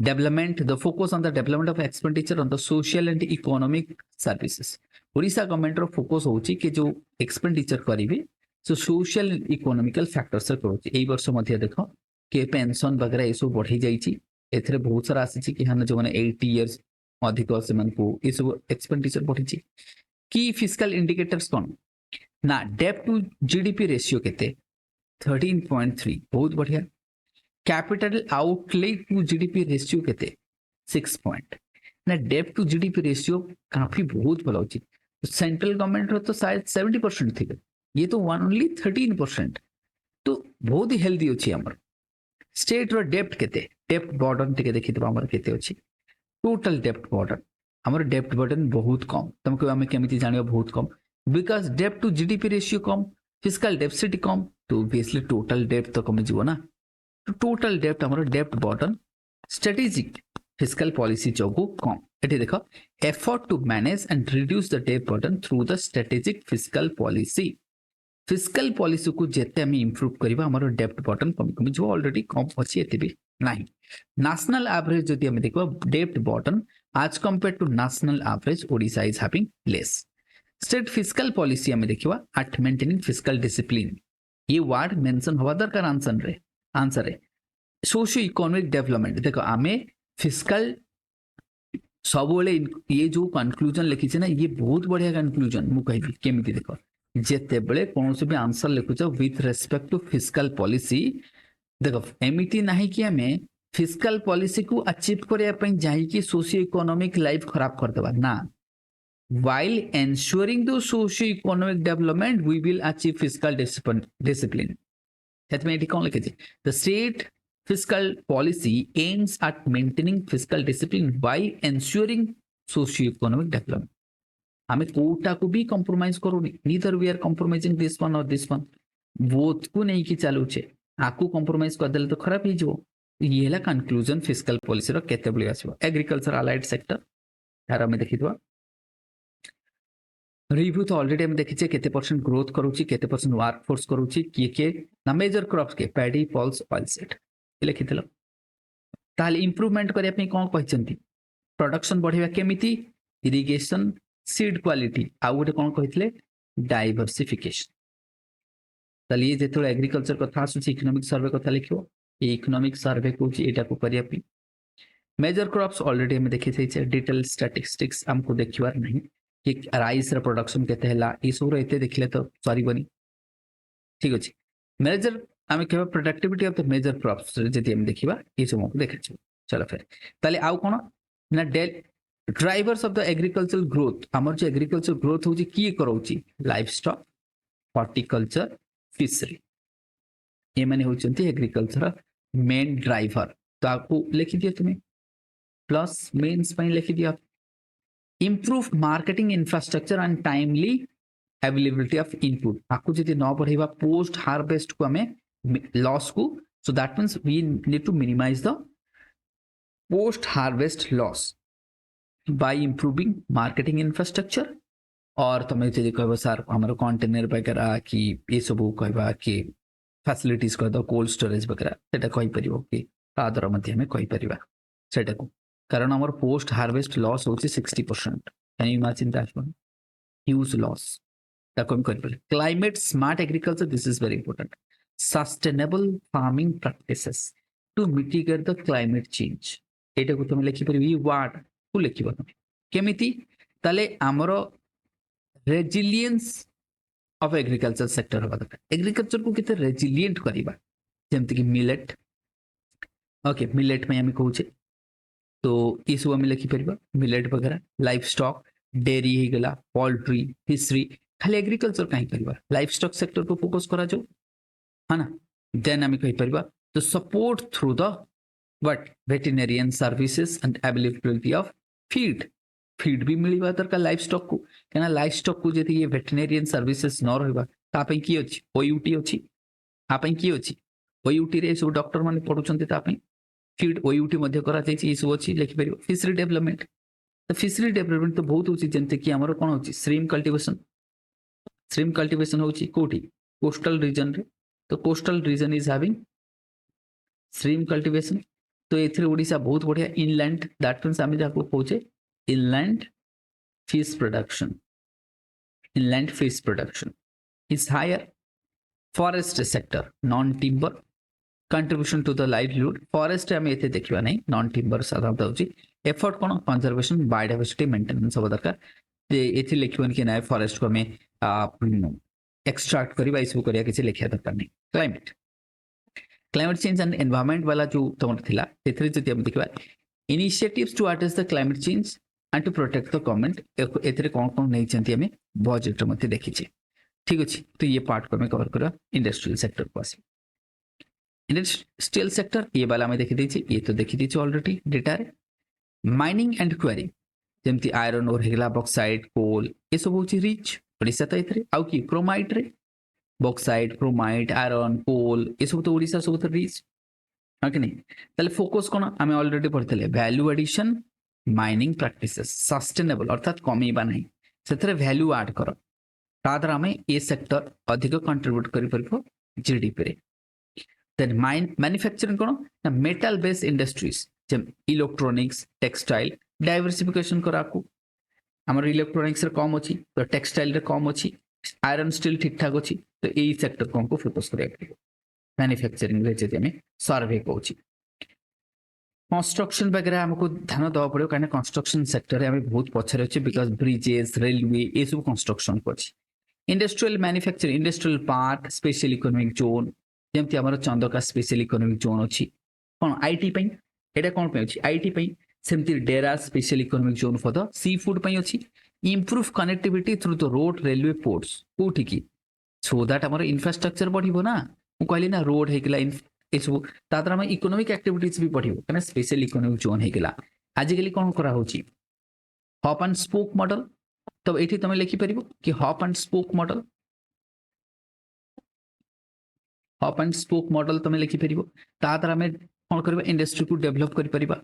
development the focus on the development of expenditure on the social and economic services Odisha government रो फोकस होची कि जो एक्सपेंडिचर करिवे सो सोशल इकोनॉमिकल फैक्टर्स करूची एई वर्ष मध्य देखो के पेंशन वगैरह ये सब बढ़ी जाइए एथरे बहुत सारा आसी कि हाँ जो मैंने 80 इयर्स अधिक से को ये सब एक्सपेंडिचर बढ़ी की फिस्कल इंडिकेटर्स कौन ना डेट टू जीडीपी रेशियो केते 13.3 बहुत बढ़िया capital outlay to GDP ratio केते 6 पॉइंट ना डेट टू जीडीपी रेशियो काफी बहुत भलो अछि सेंट्रल गवर्नमेंट रो तो शायद 70% थी ये तो ओनली 13% तो बहुत ही हेल्दी अछि हमर स्टेट रो डेप्ट केते डेप्ट बर्डन टिके देखि दबा हमर केते अछि टोटल डेप्ट बर्डन हमर डेप्ट बर्डन बहुत कम तुमको आम केमी जान बहुत कम बिकज डेप्ट टू जीडीपी रेशियो कम फिस्काल डेफिसिट कम तो ओबियसली टोटल डेप्ट तो कमी जीव ना तो टोटल डेप्ट हमर डेप्ट बर्डन स्ट्रेटेजिक फिस्काल पॉलिसी जोगु कम एठी देखो effort to manage and reduce the डेप्ट burden through the strategic fiscal policy fiscal policy को जेते हम इंप्रूव करबा हमर डेप्ट बर्डन कम कमी जो ऑलरेडी कम अछि एते भी नहीं नेशनल एवरेज जदि हम देखो डेप्ट burden as compared to national average odisha is having less state fiscal policy हमें देखिवा at maintaining fiscal discipline ये वर्ड मेंशन हवा दरकार आंसर रे सोशियो इकोनॉमिक डेवलपमेंट देखो आमे फिस्कल सबले ये जो कंक्लूजन लिखी ना ये बहुत बढ़िया कंक्लूजन मु कहबी केमिति देखो जेते बेले कोनोसे भी आंसर लिखुछ with respect to fiscal policy देखो एमिति नाही कि हमें फिस्कल पॉलिसी को अचीव करने जाइए सोशियो इकोनॉमिक लाइफ खराब कर देवा ना while ensuring the socio economic development we will achieve fiscal discipline हेतु में एठी कोन लिखे the state fiscal policy aims at maintaining fiscal discipline while ensuring socio economic development हमें कोटा को भी compromise करूनी neither we are compromising this one or this one both को नहीं कि चालू छे आकु compromise कर देले तो खराब ही जो ये है कंक्लूजन फिस्कल पॉलिसी रो केते बली आसीबो एग्रीकल्चर अलाइड सेक्टर यार हमें देखिदवा रिव्यू तो ऑलरेडी हम देखिछे केते परसेंट ग्रोथ करूची केते परसेंट वर्क फोर्स करूची के ना मेजर क्रॉप्स के पैडी पल्स ऑयल सीड लिखितलो ताले इंप्रूवमेंट करिया पे कोन कहचंती प्रोडक्शन बढ़िबा केमिति इरिगेशन सीड क्वालिटी आ गोटे कोन कहितले डाइवर्सिफिकेशन ताले ये जेतो एग्रीकल्चर कथा आसुची इकोनॉमिक सर्वे कथा लिखियो इकोनॉमिक सर्वे को एटा को करिया पे मेजर क्रॉप्स ऑलरेडी हम देखि छै डिटेल स्टैटिस्टिक्स हमको देखिवार नहीं कि राइस रा प्रोडक्शन केते हला ई सब एते देखले तो सॉरी बनी ठीक अछि मेजर हम केबा productivity of the major crops जति हम देखिबा ई सब हमको देखै छै चलो फिर ताले आउ कोन ना डेल drivers of the agriculture growth हमर जो एग्रीकल्चर ग्रोथ होची की करौची लाइफ स्टॉक हॉर्टिकल्चर फिशरी ये माने होचंती एग्रीकल्चर मेन ड्राइवर तो आपको लिखि दिया तुम्हें प्लस मेन्स ପାଇଁ लिखि दिया improve marketing infrastructure and timely availability of input आपको जदि न बढ़ेबा पोस्ट हार्वेस्ट को हमें लॉस को so that means we need to minimise the post harvest loss by improving marketing infrastructure और तुम्हें जदि कहबो सर हमर कंटेनर वगैरह कि ये सब कहबा कि फैसिलिटीज कर दो कोल्ड स्टोरेज वगैरह सेटा कहि परिबो कि आदर मध्य में कहि परिबा सेटा को कारण हमर पोस्ट हार्वेस्ट लॉस होची 60% can you imagine that one huge loss ताको हम कहि परिबो climate smart agriculture this is very important sustainable farming practices to mitigate the climate change एटा को तुम लिखि परिबो ई वर्ड को लिखिबो केमिति ताले हमर रेजिलियंस ऑफ एग्रीकल्चर सेक्टर हवा दरकार एग्रीकल्चर को किते रेजिलिएंट करिबा जेमति कि मिलेट ओके मिलेट में हम कहूचे तो ई सब हम लिखि परिबा मिलेट वगैरह लाइफ स्टॉक डेयरी ही गला पोल्ट्री फिशरी खाली एग्रीकल्चर काहे परिबा लाइफ स्टॉक सेक्टर को फोकस करा जो है ना देन हम कहि परिबा तो support through the what veterinarian services and availability of feed भी मिलवा दरकार लाइफ स्टॉक को कहना लाइफ स्टॉक को जति ये वेटरिनरियन सर्विसेज न रहबा ता पई की अछि ओयूटी अछि आ पई की अछि ओयूटी रे सब डॉक्टर माने पढुछन्ते ता पई फीड ओयूटी मध्ये करा जायछि ई सब अछि लिखि परिबो फिशरी डेवलपमेंट तो फिशरी डेवलपमेंट तो बहुत होछि जंते कि हमर कोन होछि श्रिम्प कल्टीवेशन होछि कोठी कोस्टल रीजन रे तो coastal region is having shrimp cultivation तो एथरे ओडिसा बहुत बढ़िया इनलैंड दैट मींस हम जाको पहुंचे inland fish production is higher forest sector non-timber contribution to the livelihood forest हमें इथे देखिबा नहीं non-timber साधारणतः होची effort कोन conservation biodiversity maintenance सब दरकार जे इथे लिखिबन कि ना forest को हमें extract करिबा इसु करिया किछि लिखिया दरकार नहीं climate change and environment वाला जो तमर थिला एथरे जति हम देखिबा initiatives to address the climate change and to protect the government एथरे कोन नहीं चंती हमें बजट मध्ये देखिछे ठीक अछि तो ये पार्ट को हमें कवर करा इंडस्ट्रियल सेक्टर को आसी इंडस्ट्रियल सेक्टर ये वाला में देखि दैछि ये तो देखि दैछि ऑलरेडी डेटा रे माइनिंग एंड क्वेरी ଯେମିତି ଆଇରନ୍ ଓର୍ ହେଇଗଲା, ବକ୍ସାଇଟ୍, କୋଲ୍, ଏସବୁ ହେଉଛି ରିଚ୍। ଓଡ଼ିଶା ତ ଏଥିରେ ଆଉ କି କ୍ରୋମାଇଟ୍ରେ ବକ୍ସାଇଟ୍, କ୍ରୋମାଇଟ୍, ଆଇରନ୍, କୋଲ୍ ଏସବୁ ତ ଓଡ଼ିଶା ସବୁ ତ ରିଚ୍, ହଁ କି ନାହିଁ? ତାହେଲେ ଫୋକସ୍ କ'ଣ ଆମେ ଅଲରେଡ଼ି ପଢ଼ିଥିଲେ, value addition, mining practices, sustainable ଅର୍ଥାତ୍ କମେଇବା ନାହିଁ, ସେଥିରେ ଭ୍ୟାଲ୍ୟୁ ଆଡ୍ କର, ତା ଦ୍ୱାରା ଆମେ ଏ ସେକ୍ଟର ଅଧିକ କଣ୍ଟ୍ରିବ୍ୟୁଟ୍ କରିପାରିବ ଜିଡିପିରେ। ଦେନ୍ ମ୍ୟାନୁଫ୍ୟାକ୍ଚରିଂ କ'ଣ ନା ମେଟାଲ ବେସ୍ ଇଣ୍ଡଷ୍ଟ୍ରିଜ୍, ଇଲେକ୍ଟ୍ରୋନିକ୍ସ, ଟେକ୍ସଟାଇଲ୍, ଡାଇଭର୍ସିଫିକେସନ୍ କରାକୁ ଆମର ଇଲେକ୍ଟ୍ରୋନିକ୍ସରେ କମ୍ ଅଛି ତ ଟେକ୍ସଟାଇଲ୍ରେ କମ୍ ଅଛି, ଆଇରନ୍ ଷ୍ଟିଲ୍ ଠିକ୍ ଠାକ୍ ଅଛି, ତ ଏଇ ସେକ୍ଟରକୁ ଆମକୁ ଫୋକସ୍ କରିବାକୁ ପଡ଼ିବ ମ୍ୟାନୁଫ୍ୟାକ୍ଚରିଂରେ ଯଦି ଆମେ ସର୍ଭେ କହୁଛି। କନଷ୍ଟ୍ରକ୍ସନ୍ ବଗେରା ଆମକୁ ଧ୍ୟାନ ଦେବାକୁ ପଡ଼ିବ, କାହିଁକିନା କନଷ୍ଟ୍ରକ୍ସନ୍ ସେକ୍ଟରରେ ଆମେ ବହୁତ ପଛରେ ଅଛି, ବିକଜ ବ୍ରିଜେସ୍, ରେଲୱେ ଏସବୁ କନଷ୍ଟ୍ରକ୍ସନ୍ ଅଛି। Industrial manufacturing, industrial park, special economic zone, ଯେମିତି ଆମର ଚନ୍ଦକା ସ୍ପେଶିଆଲ ଇକୋନୋମିକ୍ ଜୋନ୍ ଅଛି କ'ଣ ଆଇଟି ପାଇଁ, ଏଇଟା କ'ଣ ପାଇଁ ଅଛି ଆଇଟି ପାଇଁ, ସେମିତି ଡେରା special economic zone for the seafood ପାଇଁ ଅଛି। Improve connectivity through the road, railway, ports, କୋଉଠିକି ସୋ ଦ୍ୟାଟ୍ ଆମର ଇନଫ୍ରାଷ୍ଟ୍ରକ୍ଚର ବଢ଼ିବ ନା, ମୁଁ କହିଲି ନା ରୋଡ୍ ହେଇଗଲା ଏସବୁ, ତା ଦ୍ୱାରା ଆମ ଇକୋନୋମିକ୍ ଆକ୍ଟିଭିଟିଜ୍ ବି ବଢ଼ିବ, କାହିଁକିନା ସ୍ପେଶିଆଲ ଇକୋନୋମିକ୍ ଜୋନ୍ ହେଇଗଲା। ଆଜିକାଲି କ'ଣ କରାହେଉଛି ହପ୍ ଆଣ୍ଡ ସ୍ପୋକ୍ ମଡେଲ, ତ ଏଇଠି ତମେ ଲେଖିପାରିବ କି hop and spoke model, hop and spoke model ତମେ ଲେଖିପାରିବ, ତା ଦ୍ୱାରା ଆମେ କ'ଣ କରିବା ଇଣ୍ଡଷ୍ଟ୍ରିକୁ ଡେଭଲପ୍ କରିପାରିବା।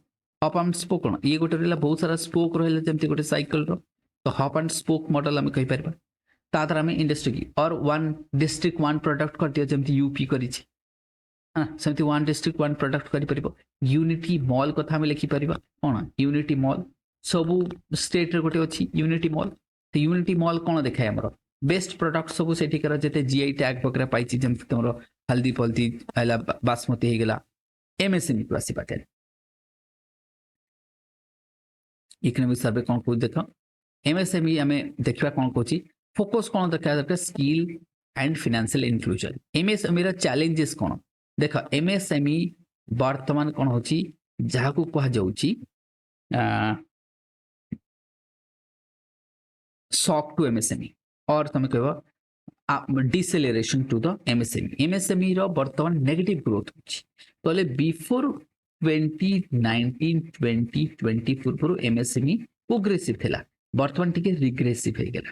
ହପ୍ ଆଣ୍ଡ ସ୍ପୋକ୍ କ'ଣ ଇଏ ଗୋଟେ ରହିଲା, ବହୁତ ସାରା ସ୍ପୋକ୍ ରହିଲା ଯେମିତି ଗୋଟେ ସାଇକେଲର, ତ ହପ୍ ଆଣ୍ଡ ସ୍ପୋକ୍ ମଡେଲ ଆମେ କହିପାରିବା, ତା ଦ୍ୱାରା ଆମେ ଇଣ୍ଡଷ୍ଟ୍ରି କି ଅର୍ ୱାନ୍ ଡିଷ୍ଟ୍ରିକ୍ଟ ୱାନ୍ ପ୍ରଡକ୍ଟ କରିଦିଅ, ଯେମିତି ୟୁପି କରିଛି, ହଁ ସେମିତି ୱାନ୍ ଡିଷ୍ଟ୍ରିକ୍ଟ ୱାନ୍ ପ୍ରଡକ୍ଟ କରିପାରିବ। ୟୁନିଟି ମଲ୍ କଥା ଆମେ ଲେଖିପାରିବା, କ'ଣ ୟୁନିଟି ମଲ୍, ସବୁ ଷ୍ଟେଟ୍ରେ ଗୋଟେ ଅଛି ୟୁନିଟି ମଲ୍, ତ ୟୁନିଟି ମଲ୍ କ'ଣ ଦେଖାଏ ଆମର ବେଷ୍ଟ ପ୍ରଡକ୍ଟ ସବୁ ସେଠିକାର ଯେତେ ଜିଆଇ ଟ୍ୟାଗ୍ ବଗେରା ପାଇଛି, ଯେମିତି ତୁମର ହଳଦୀ ଫଲଦି ହେଲା, ବାସମତି ହେଇଗଲା। ଏମଏସଏମଇ କୁ ଆସିବା ତାହେଲେ ଇକୋନୋମିକ୍ ସର୍ଭେ କ'ଣ କହୁଛି ଦେଖ, ଏମଏସଏମଇ ଆମେ ଦେଖିବା କ'ଣ କହୁଛି, ଫୋକସ୍ କ'ଣ ଦେଖିବା ଦରକାର, ସ୍କିଲ୍ ଆଣ୍ଡ ଫିନାନ୍ସିଆଲ ଇନକ୍ଲୁଜନ୍। ଏମଏସଏମଇର ଚ୍ୟାଲେଞ୍ଜେସ୍ କ'ଣ ଦେଖ, ଏମଏସଏମଇ ବର୍ତ୍ତମାନ କ'ଣ ହେଉଛି ଯାହାକୁ କୁହାଯାଉଛି ସକ୍ ଟୁ ଏମଏସଏମଇ ଅର୍ ତମେ କହିବ डिसेलेरेशन टू द एमएसएमई। एमएसएमई रो वर्तमान नेगेटिव ग्रोथ होची, तले बिफोर 2019-2020 पूर्व एमएसएमई प्रोग्रेसिव थिला, वर्तमान टिके रिग्रेसिव हे गेला।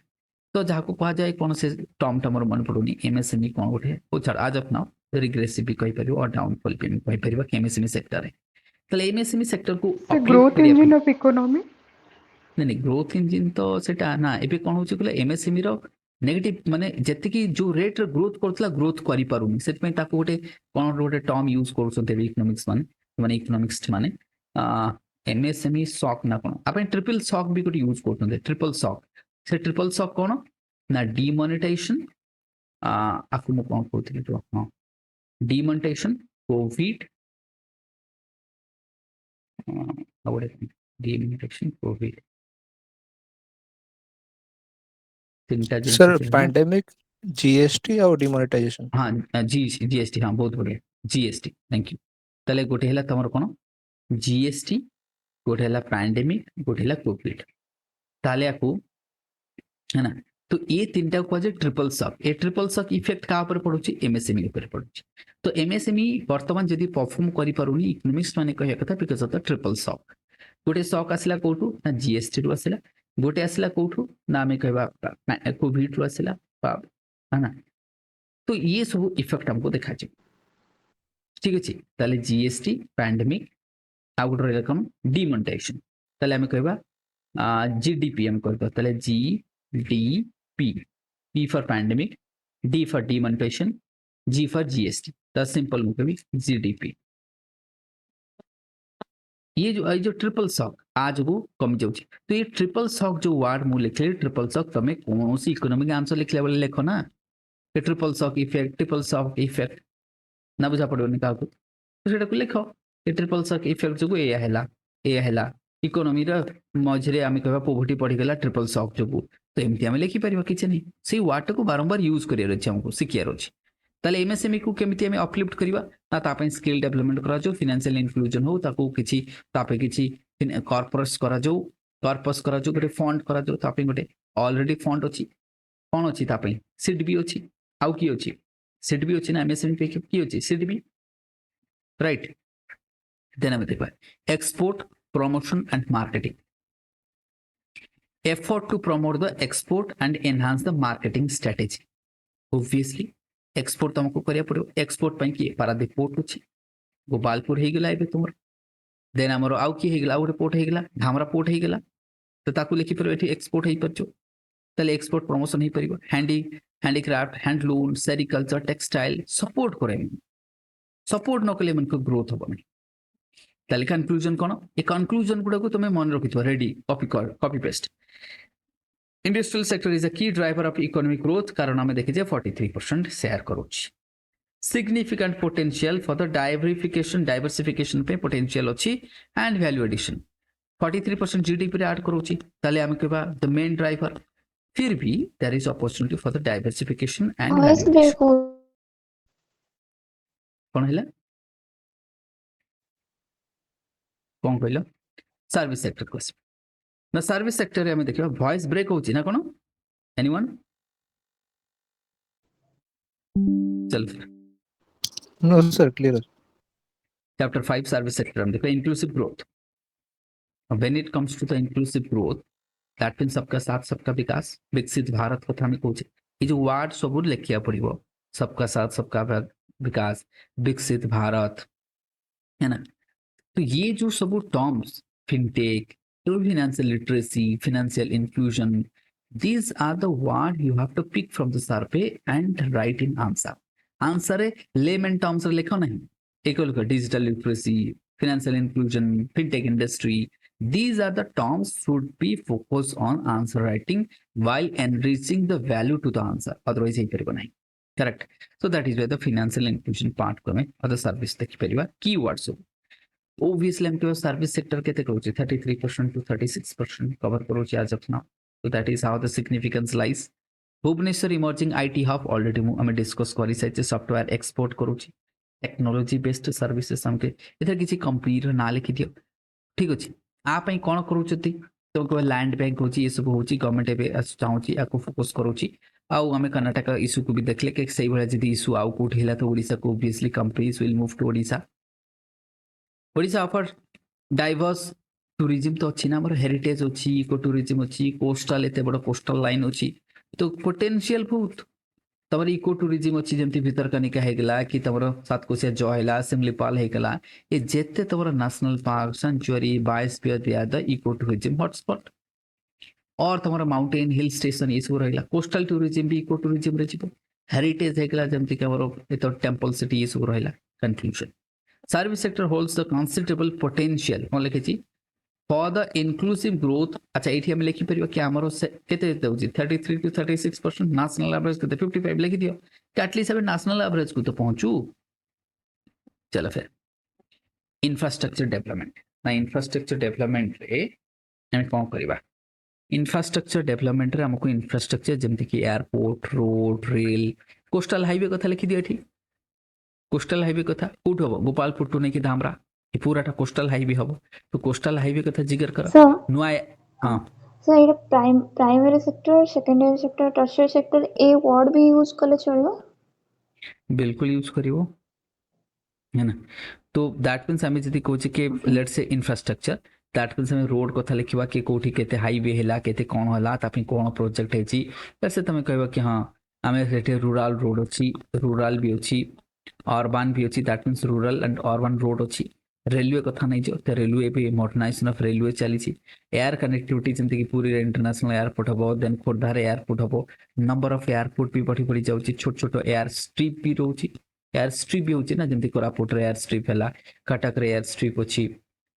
तो जहाको कहा जाय कोन से टर्म टमर मन पडुनी, एमएसएमई कोन उठे ओ छाड़ आज ऑफ नाउ रिग्रेसिव भी कहि परिबो और डाउनफॉल भी कहि परिबो एमएसएमई सेक्टर रे। तले एमएसएमई सेक्टर को ग्रोथ इंजन ऑफ इकोनॉमी नहीं ग्रोथ इंजन तो सेटा ना एबे कोन होची कहले एमएसएमई रो नेगेटिव माने जति जो रेट रे ग्रोथ करथला ग्रोथ करि पारुनी, सेत में ताको गोटे कोन गोटे टर्म यूज करछन्ते इकोनॉमिक्स माने इकोनॉमिक्स माने एमएसएमई शॉक ना कोन आपण ट्रिपल शॉक भी गोटे यूज करछन्ते, ट्रिपल शॉक, से ट्रिपल शॉक कोन ना डिमोनेटाइजेशन, आकु मो कोन कहथिले तो हां डिमोनेटाइजेशन, कोविड, गोटे demonetisation, Covid, sir pandemic, GST और डिमोनेटाइजेशन। हाँ जीएसटी, हाँ बहुत बढ़िया जीएसटी, थैंक यू। ताले गोटे हला तमर कोन जीएसटी, गोटे हला पैंडेमिक, गोटे हला कोविड, ताले आकु है ना, तो ये तीनटा को जे triple shock, a triple shock effect का ऊपर पडुची एमएसएमई ऊपर पडुची। तो एमएसएमई वर्तमान जदी परफॉर्म करि पारुनी इकोनॉमिक्स माने कहया कथा because of the triple shock. गोटे शॉक आसिला कोठू ना जीएसटी रु आसिला, गोटे आसिला कोठू ना आमे कहबा कोविड रु आसिला, है ना, तो ये सब इफेक्ट हमको देखा छै, ठीक अछि। ताले जीएसटी, पैंडेमिक, आ गोटे रहला कोन डिमोनेटाइजेशन, ताले आमे कहबा जीडीपी हम कहबा, ताले GDP, P for pandemic, D for demonetisation, G for GST, the simple में कहबी जीडीपी। ये जो ट्रिपल शॉक आज को कम जाउची, तो ये ट्रिपल शॉक जो वर्ड मु लिखले ट्रिपल शॉक तमे कोनोसी इकोनॉमिक आंसर लिखले बोले लेखो ना, ट्रिपल शॉक इफेक्ट ना बुझा पड़ोनी का तो सेटा को लिखो, ये ट्रिपल शॉक इफेक्ट जो एया हैला इकोनॉमी रा मझरे आमे कहबा पॉवर्टी पड़ी गेला ट्रिपल शॉक जो, तो एमती आमे लिखि परिबा किछ नहीं, से वर्ड को बारंबार यूज करियर अछि, हमको सिखियर अछि। ताले एमएसएमई को केमिति आमे अपलिफ्ट करिबा ना, तापै स्किल डेवलपमेंट करा जो, फाइनेंशियल इंक्लूजन हो, ताको किछि तापै किछि कॉर्पोरेट्स करा जो, कॉर्पस करा जो, गोटे फंड करा जो, तापै गोटे ऑलरेडी फंड अछि, कोन अछि तापै सीड भी अछि, आउ की अछि सीड भी अछि ना, एमएसएमई पे की अछि सीड भी, राइट। देन आमे देखबा export, promotion and marketing, effort to promote the export and enhance the marketing strategy. Obviously export तुमको करिया पड़ो export ପାଇଁ କି ପାରାଦୀପ पोर्ट ଅଛି गोपालपुर ହେଇଗଲା ଏବେ तुमर देन हमरो आउ की ହେଇଗଲା ଗୋଟେ पोर्ट ହେଇଗଲା धामरा पोर्ट ହେଇଗଲା तो ताकू लिखि पर एठी एक्सपोर्ट हेई परचो तले एक्सपोर्ट प्रमोशन हेई परिबो handicraft handloom sericulture textile support करे सपोर्ट न कले मन को ग्रोथ होबो नहीं तले कंक्लूजन कोन ए कंक्लूजन गुडा को तुमे मन रखितो ready copy paste industrial sector is a key driver of economic growth कारण हमें देखि जे 43% शेयर करूची significant potential for the diversification पे potential अच्छी and value addition 43% GDP रे add करूची ताले हमें कहबा the main driver फिर भी there is opportunity for the diversification and value addition कौन हैला कौन कहलो सर्विस सेक्टर क्लास ना सर्विस सेक्टर रे हमें देखिबा वॉइस ब्रेक होची ना कोन एनीवन चल No, sir, clear. Chapter 5 service sector हम देखो inclusive growth. When it comes to the inclusive growth, that means सबका साथ सबका विकास विकसित भारत कथा में कहूचे ये जो वर्ड सब लिखिया पड़िबो सबका साथ सबका विकास विकसित भारत है ना तो ये जो सब terms fintech financial literacy financial inclusion these are the word you have to pick from the survey and write in answer answer है लेमन टर्म्स रे लिखो नहीं एक लोग digital literacy financial inclusion fintech industry these are the terms should be focused on answer writing while enriching the value to the answer otherwise हे परिबो नहीं correct so that is where the financial inclusion part को में other service देखि परिबा keywords obviously हम के service sector केते कहू 33% to 36% cover करू छी आज अपना so that is how the significance lies Bhubaneswar emerging IT hub already हमें डिस्कस करि साइचे सॉफ्टवेयर एक्सपोर्ट करूची टेक्नोलॉजी बेस्ड सर्विसेस हमके इधर किसी कंपनी रो ना लिखि दियो ठीक अछि आ पई कोन करूचती तो को लैंड बैंक होची ये सब होची गवर्नमेंट एबे चाहूची आको फोकस करूची आउ हमें कर्नाटक इशू को भी देखले के सही भला जदी इशू आउ कोठ हिला तो ओडिसा को obviously companies will move to Odisha offer diverse tourism तो अछि ना हमर हेरिटेज अछि इको टूरिज्म अछि कोस्टल एते बड़ कोस्टल लाइन अछि तो पोटेंशियल बहुत तमर इको टूरिज्म अच्छी जमती भितरकनिका हेगला कि तमर सातकोशिया जयला सिमलीपाल हेगला ये जेते तमर नेशनल पार्क सेंचुरी बायोस्फीयर या द इको टूरिज्म हॉटस्पॉट और तमर माउंटेन हिल स्टेशन ये सब रहला कोस्टल टूरिज्म भी इको टूरिज्म रे छिपो हेरिटेज हेगला जमती कि हमर एतो टेंपल सिटी ये सब रहला conclusion service sector holds the considerable potential कोन लिखे छी for the inclusive growth अच्छा एठी हम लिखि परियो कि हमरो से केते देउजी 33 to 36% नेशनल एवरेज केते 55 लिखि दियो एटलीस्ट हम नेशनल एवरेज को तो पहुंचू चलो फिर इंफ्रास्ट्रक्चर डेवलपमेंट ना इंफ्रास्ट्रक्चर डेवलपमेंट रे हम कोन करबा इंफ्रास्ट्रक्चर डेवलपमेंट रे हमको इंफ्रास्ट्रक्चर जेमति कि airport road rail coastal highway कथा लिखि दियो एठी कोस्टल हाईवे कथा कोठ हो गोपालपुर टू नहीं कि धामरा ये पूराटा कोस्टल हाईवे हबो तो कोस्टल हाईवे कथा जिगर कर नुआ हां सर ये primary sector secondary sector tertiary sector a word भी यूज करले चलबो बिल्कुल यूज करिवो है ना तो दैट मींस हमें जदी कोची के let's say infrastructure that means हमें रोड कथा लिखिबा के कोठी केते हाईवे हैला केते कोन होला तापि कोन प्रोजेक्ट है छी वैसे तमे कहबा कि हां हमें रेटे रूरल रोड अछि रूरल भी अछि अर्बन भी अछि that means rural and urban road अछि रेलवे कथा नहीं जो तो रेलवे भी मॉडर्नाइजेशन ऑफ रेलवे चली एयर कनेक्टिविटी जंती कि पूरी इंटरनेशनल एयरपोर्ट हबो देन खोर्धार एयरपोर्ट हबो नंबर ऑफ एयरपोर्ट भी बढ़ी बढ़ी जाउची छोट छोट एयर स्ट्रिप भी रहउची एयर स्ट्रिप भी होची ना जंती कोरापुट एयर स्ट्रिप हैला कटक रे एयर स्ट्रिप होची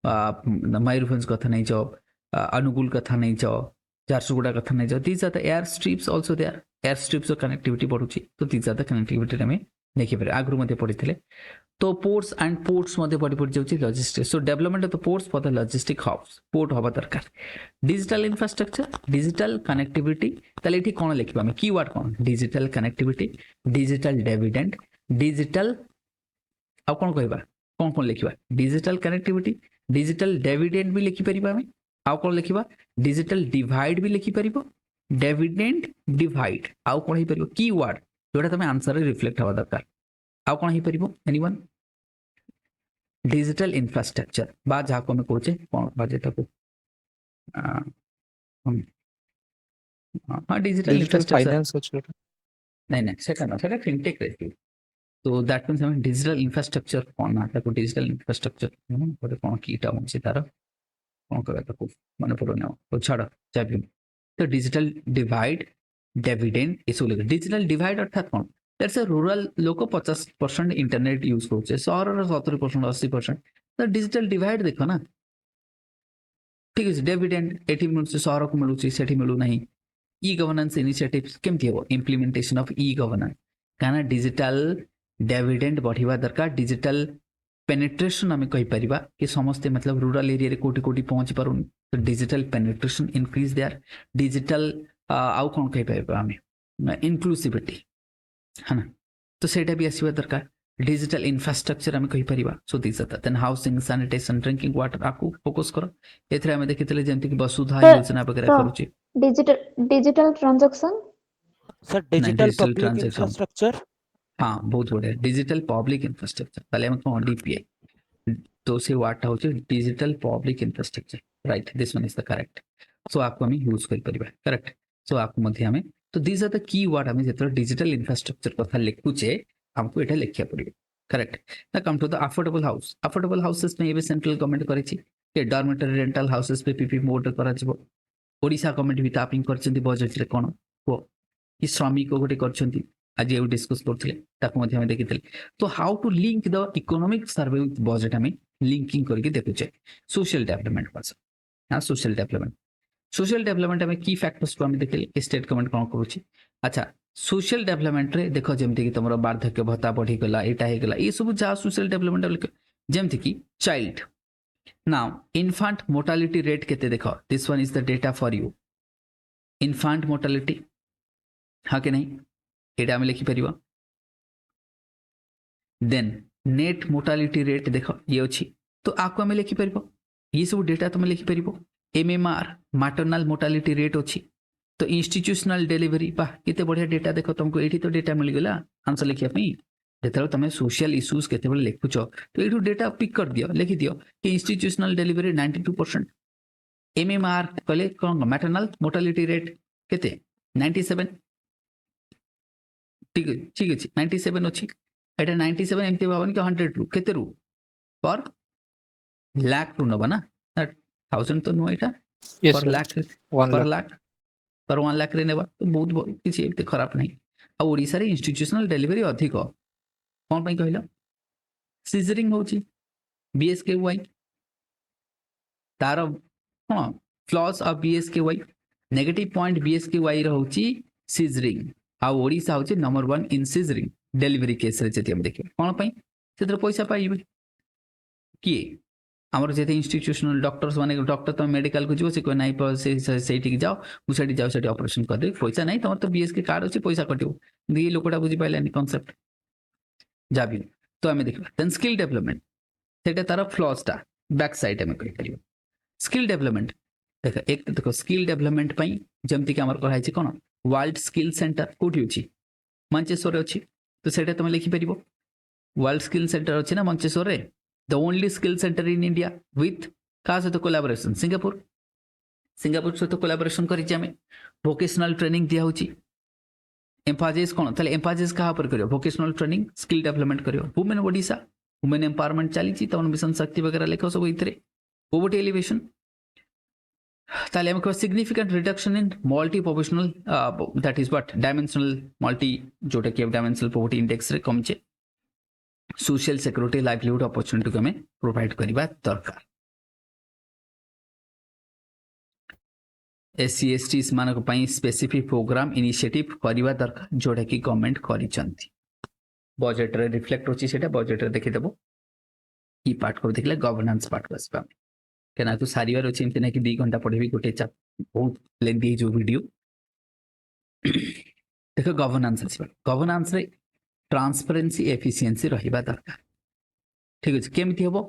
मयूरभंज कथा नहीं जो अनुगुल कथा नहीं जो झारसुगुड़ा कथा नहीं जो these are the air strips also there air strips connectivity बढ़ुची तो दीज आर द कनेक्टिविटी में देखि पारे आगु मध्ये पढिथिले तो पोर्ट्स एंड पोर्ट्स मध्ये पढि जाउची logistics so development of the ports for the logistic hubs port हबा दरकार डिजिटल इंफ्रास्ट्रक्चर डिजिटल कनेक्टिविटी तले एठी कोन लिखबा हम कीवर्ड कोन digital connectivity digital dividend digital आ कोन कहबा कोन कोन लिखबा डिजिटल कनेक्टिविटी डिजिटल डिविडेंड भी लिखि परिबा हम आ कोन लिखबा डिजिटल डिवाइड भी लिखि परिबो डिविडेंड डिवाइड आ कोन ही परिबो कीवर्ड जोटा तमे आंसर रिफ्लेक्ट हबा दरकार आउ कोन ही परिबो एनीवन डिजिटल इंफ्रास्ट्रक्चर बा जहा को हम कहूचे कोन बाजे तक हाँ डिजिटल डिजिटल इंफ्रास्ट्रक्चर फाइनेंस अच्छे नहीं नहीं सेटा ना सेटा फिनटेक रे तो दैट मीन्स हमें डिजिटल इंफ्रास्ट्रक्चर कौन ना ताको डिजिटल इंफ्रास्ट्रक्चर गोटे कौन कीटा होची तार कौन कहबा ताको मन पड़ो ना तो छाड़ चाबी तो डिजिटल डिवाइड डिविडेंड इसो लगे डिजिटल डिवाइड अर्थात कौन दैट्स अ रूरल लोक 50% इंटरनेट यूज करछे शहर 70% 80% तो डिजिटल डिवाइड देखो ना ठीक है डिविडेंड एठी मिलुचे शहर को मिलुचे सेठी मिलु नहीं ई गवर्नेंस इनिशिएटिव्स केमती हो इम्प्लीमेंटेशन ऑफ ई गवर्नेंस काना डिजिटल डिविडेंड बढ़िया दरकार डिजिटल पेनिट्रेशन आम कहीपर कि समस्ते मतलब रूरल एरिया रे कोटी कोटी पहुंची पारुन तो digital penetration increase there digital आउ कौन कहीपर आम इनक्लूसिविटी है ना तो सेटा भी आसवा दरकार डिजिटल इंफ्रास्ट्रक्चर आम कहीपर so this then housing sanitation drinking water आपको फोकस कर एथरे आम देखिले जेमति कि वसुधा Sir, योजना वगैरह करूची digital transaction. Sir digital digital public transaction. Infrastructure हाँ बहुत बढ़िया डिजिटल पब्लिक इंफ्रास्ट्रक्चर ताले हम कौन डीपीआई तो से वाटा होचे digital public infrastructure right this one is the correct so आपको हम यूज कर परिबा करेक्ट सो आपको मध्य हमें तो this are the key word हमें जेतो डिजिटल इंफ्रास्ट्रक्चर कथा लिखुचे हमको एटा लिखिया पड़िबो करेक्ट ना come to the affordable houses में एबे सेंट्रल गवर्नमेंट करिछि के डॉर्मेटरी रेंटल हाउसेस पे पीपी मोड करा जिवो ओडिसा गवर्नमेंट भी तापिंग करछन्ती बजेट रे कोन को कि श्रमिक गोटे करछन्ती आज ये डिस्कस करथिले ताको मध्ये हम देखिथिले तो how to link the economic survey with budget हमें लिंकिंग करके देखुचे सोशल डेवलपमेंट पास हां सोशल डेवलपमेंट हमें की फैक्टर्स को हम देखिले स्टेट गवर्नमेंट कोन करूची अच्छा सोशल डेवलपमेंट रे देखो जेमति कि तमरो वार्धक्य भत्ता बढ़ी गला एटा हे गला ये सब जा सोशल डेवलपमेंट जेमति कि child now infant mortality rate केते देखो this one is the data for you infant mortality हाँ कि नहीं एटा में लिखि परिबा देन नेट मोर्टालिटी रेट देखो ये अछि तो आपको हमें लिखि परिबो ये सब डेटा तुम लिखि परिबो एमएमआर मैटरनल मोर्टालिटी रेट अछि तो इंस्टीट्यूशनल डिलीवरी बा केते बढ़िया डेटा देखो तुमको एठी तो डेटा मिल गेला आंसर लिखिया पई जेतरो तुम सोशल इश्यूज केते बेले लिखुचो तो एठू डेटा पिक कर दियो लिखि दियो कि इंस्टीट्यूशनल डिलीवरी 92% एमएमआर कहले कोन मैटरनल मोर्टालिटी रेट केते 97 ठीक अछि 97 अछि एटा 97 एमती भावन के 100 रु केते रु पर लाख रु नबा ना 1000 तो नो एटा यस पर लाख 1 पर लाख लाख पर 1 लाख रे नेबा तो बहुत किसी एते खराब नहीं आ ओडिसा रे इंस्टीट्यूशनल डिलीवरी अधिक कोन पई कहलो सीजरिंग होची बीएसकेवाई तार हां flaws of BSKY negative point BSKY रहउची सीजरिंग आ ओडिसा होची number 1 in caesarean delivery case रे जति हम देखियो कोन पई सेतर पैसा पाइबे की हमर जेते इंस्टीट्यूशनल डॉक्टर्स माने डॉक्टर तो मेडिकल को जो से कोई नहीं से सेठी की जाओ मुसेठी जाओ सेठी ऑपरेशन कर दे पैसा नहीं तमर तो बीएस के कार्ड अछि पैसा कटियो दी लोकटा बुझी पाइलानी कांसेप्ट जाबी तो हमें देखबा देन स्किल डेवलपमेंट सेटा तार फ्लॉसटा बैक साइड में कहि करियो स्किल डेवलपमेंट देखो एक तो देखो स्किल डेवलपमेंट पई जेमति कि हमर कहै छै कोन वर्ल्ड स्किल सेंटर कोठी अछि मानचेस्टर अछि तो सेटा तुम लिखि परिबो वर्ल्ड स्किल सेंटर अछि ना मानचेस्टर रे the only skill centre in India with का सहित कोलैबोरेशन सिंगापुर सहित कोलैबोरेशन करिछि हमें वोकेशनल ट्रेनिंग दिया होछि एम्फासिस कोन तले एम्फासिस कहा पर करियो वोकेशनल ट्रेनिंग स्किल डेवलपमेंट करियो वुमेन ओडिसा वुमेन एम्पावरमेंट चलीछि तवन मिशन शक्ति वगैरह लेखो सब इतरे पॉवर्टी एलिवेशन ताले हमको significant reduction in multi professional that is what dimensional multi जोटा कि डायमेंशनल पॉवर्टी इंडेक्स रे कम छे सोशल सिक्योरिटी लाइवलीहुड अपॉर्चुनिटी को हमें प्रोवाइड करबा दरकार एससी एसटी मानक पई स्पेसिफिक प्रोग्राम इनिशिएटिव करबा दरकार जोटा कि गवर्नमेंट करिसंती बजेट रे रिफ्लेक्ट होची सेटा बजेट रे देखि देबो ई पार्ट को देखले गवर्नेंस पार्ट को आसबा केना तो सारिवार अछि एमते ना कि 2 घंटा पढेबी गोटे चाप बहुत लेंथी जो वीडियो देखो गवर्नेंस आसबा गवर्नेंस रे ट्रांसपेरेंसी एफिशिएंसी रहिबा दरकार ठीक अछि केमति हबो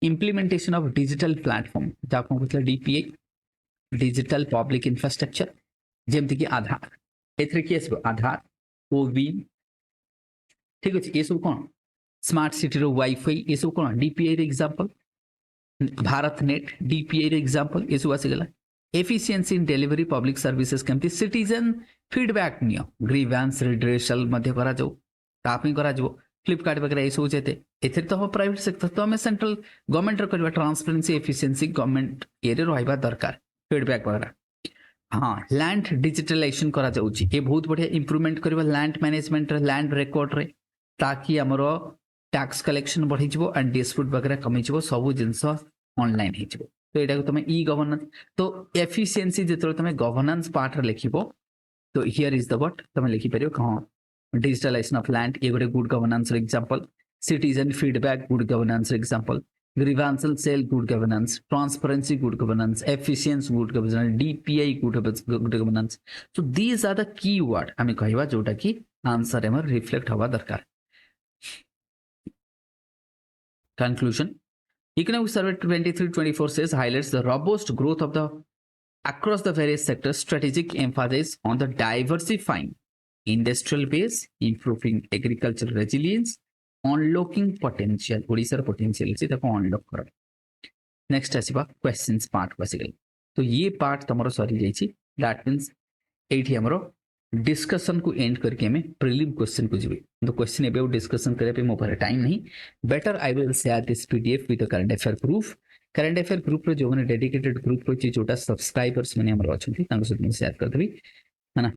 इंप्लीमेंटेशन ऑफ डिजिटल प्लेटफॉर्म जाको कहले डीपीआई डिजिटल पब्लिक इंफ्रास्ट्रक्चर जेमति कि आधार एथरे कि आसबो आधार ओविन ठीक अछि ए सब कोन स्मार्ट सिटी रो वाईफाई ए सब कोन डीपीआई रे एग्जांपल भारत नेट डीपीआई रे एग्जांपल ए सब आसी गेला efficiency in delivery public services केमती सिटीजन फीडबैक नियो ग्रीवेंस रिड्रेसल मध्य करा जाऊ तापी करा जाऊ फ्लिपकार्ट वगैरह ये सब जेते एथिर तो हम प्राइवेट सेक्टर तो हमें सेंट्रल गवर्नमेंट रो करबा ट्रांसपेरेंसी एफिशिएंसी गवर्नमेंट ये रहइबा दरकार फीडबैक वगैरह हाँ लैंड डिजिटलाइजेशन करा जाउची ये बहुत बढ़िया इंप्रूवमेंट करबा लैंड मैनेजमेंट लैंड रिकॉर्ड रे ताकि हमरो टैक्स कलेक्शन बढ़ी जिवो एंड डिस्प्यूट वगैरह कमी जिवो सब जिंस ऑनलाइन हे जिवो तो एटा तुम ई गवर्नेंस तो एफिशिएंसी जेतो तुम गवर्नेंस पार्ट रे लिखिबो तो हियर इज द व्हाट तुम लिखि परियो कहां डिजिटलाइजेशन ऑफ लैंड ये गोटे good governance example citizen feedback good governance example grievance cell good governance transparency good governance efficiency good governance DPI good governance so these are the keyword आमे कहबा जोटा कि आंसर एमर रिफ्लेक्ट हवा दरकार conclusion economic survey 23-24 says highlights the robust growth of the across the various sectors strategic emphasis on the diversifying industrial base improving agricultural resilience unlocking potential odisha potential से ताको unlock करो next आसीबा questions part basically तो ये part तमरो सरी जाईची that means एठी हमरो discussion को and करके हमें प्रीलिम क्वेश्चन को जीवे तो क्वेश्चन एबे डिस्कशन करे पे मो पर टाइम नहीं better I will share this PDF with current affair group रो जो माने डेडिकेटेड ग्रुप रो जोटा सब्सक्राइबर्स माने हमर अछंती तांको सहित शेयर कर देबी है ना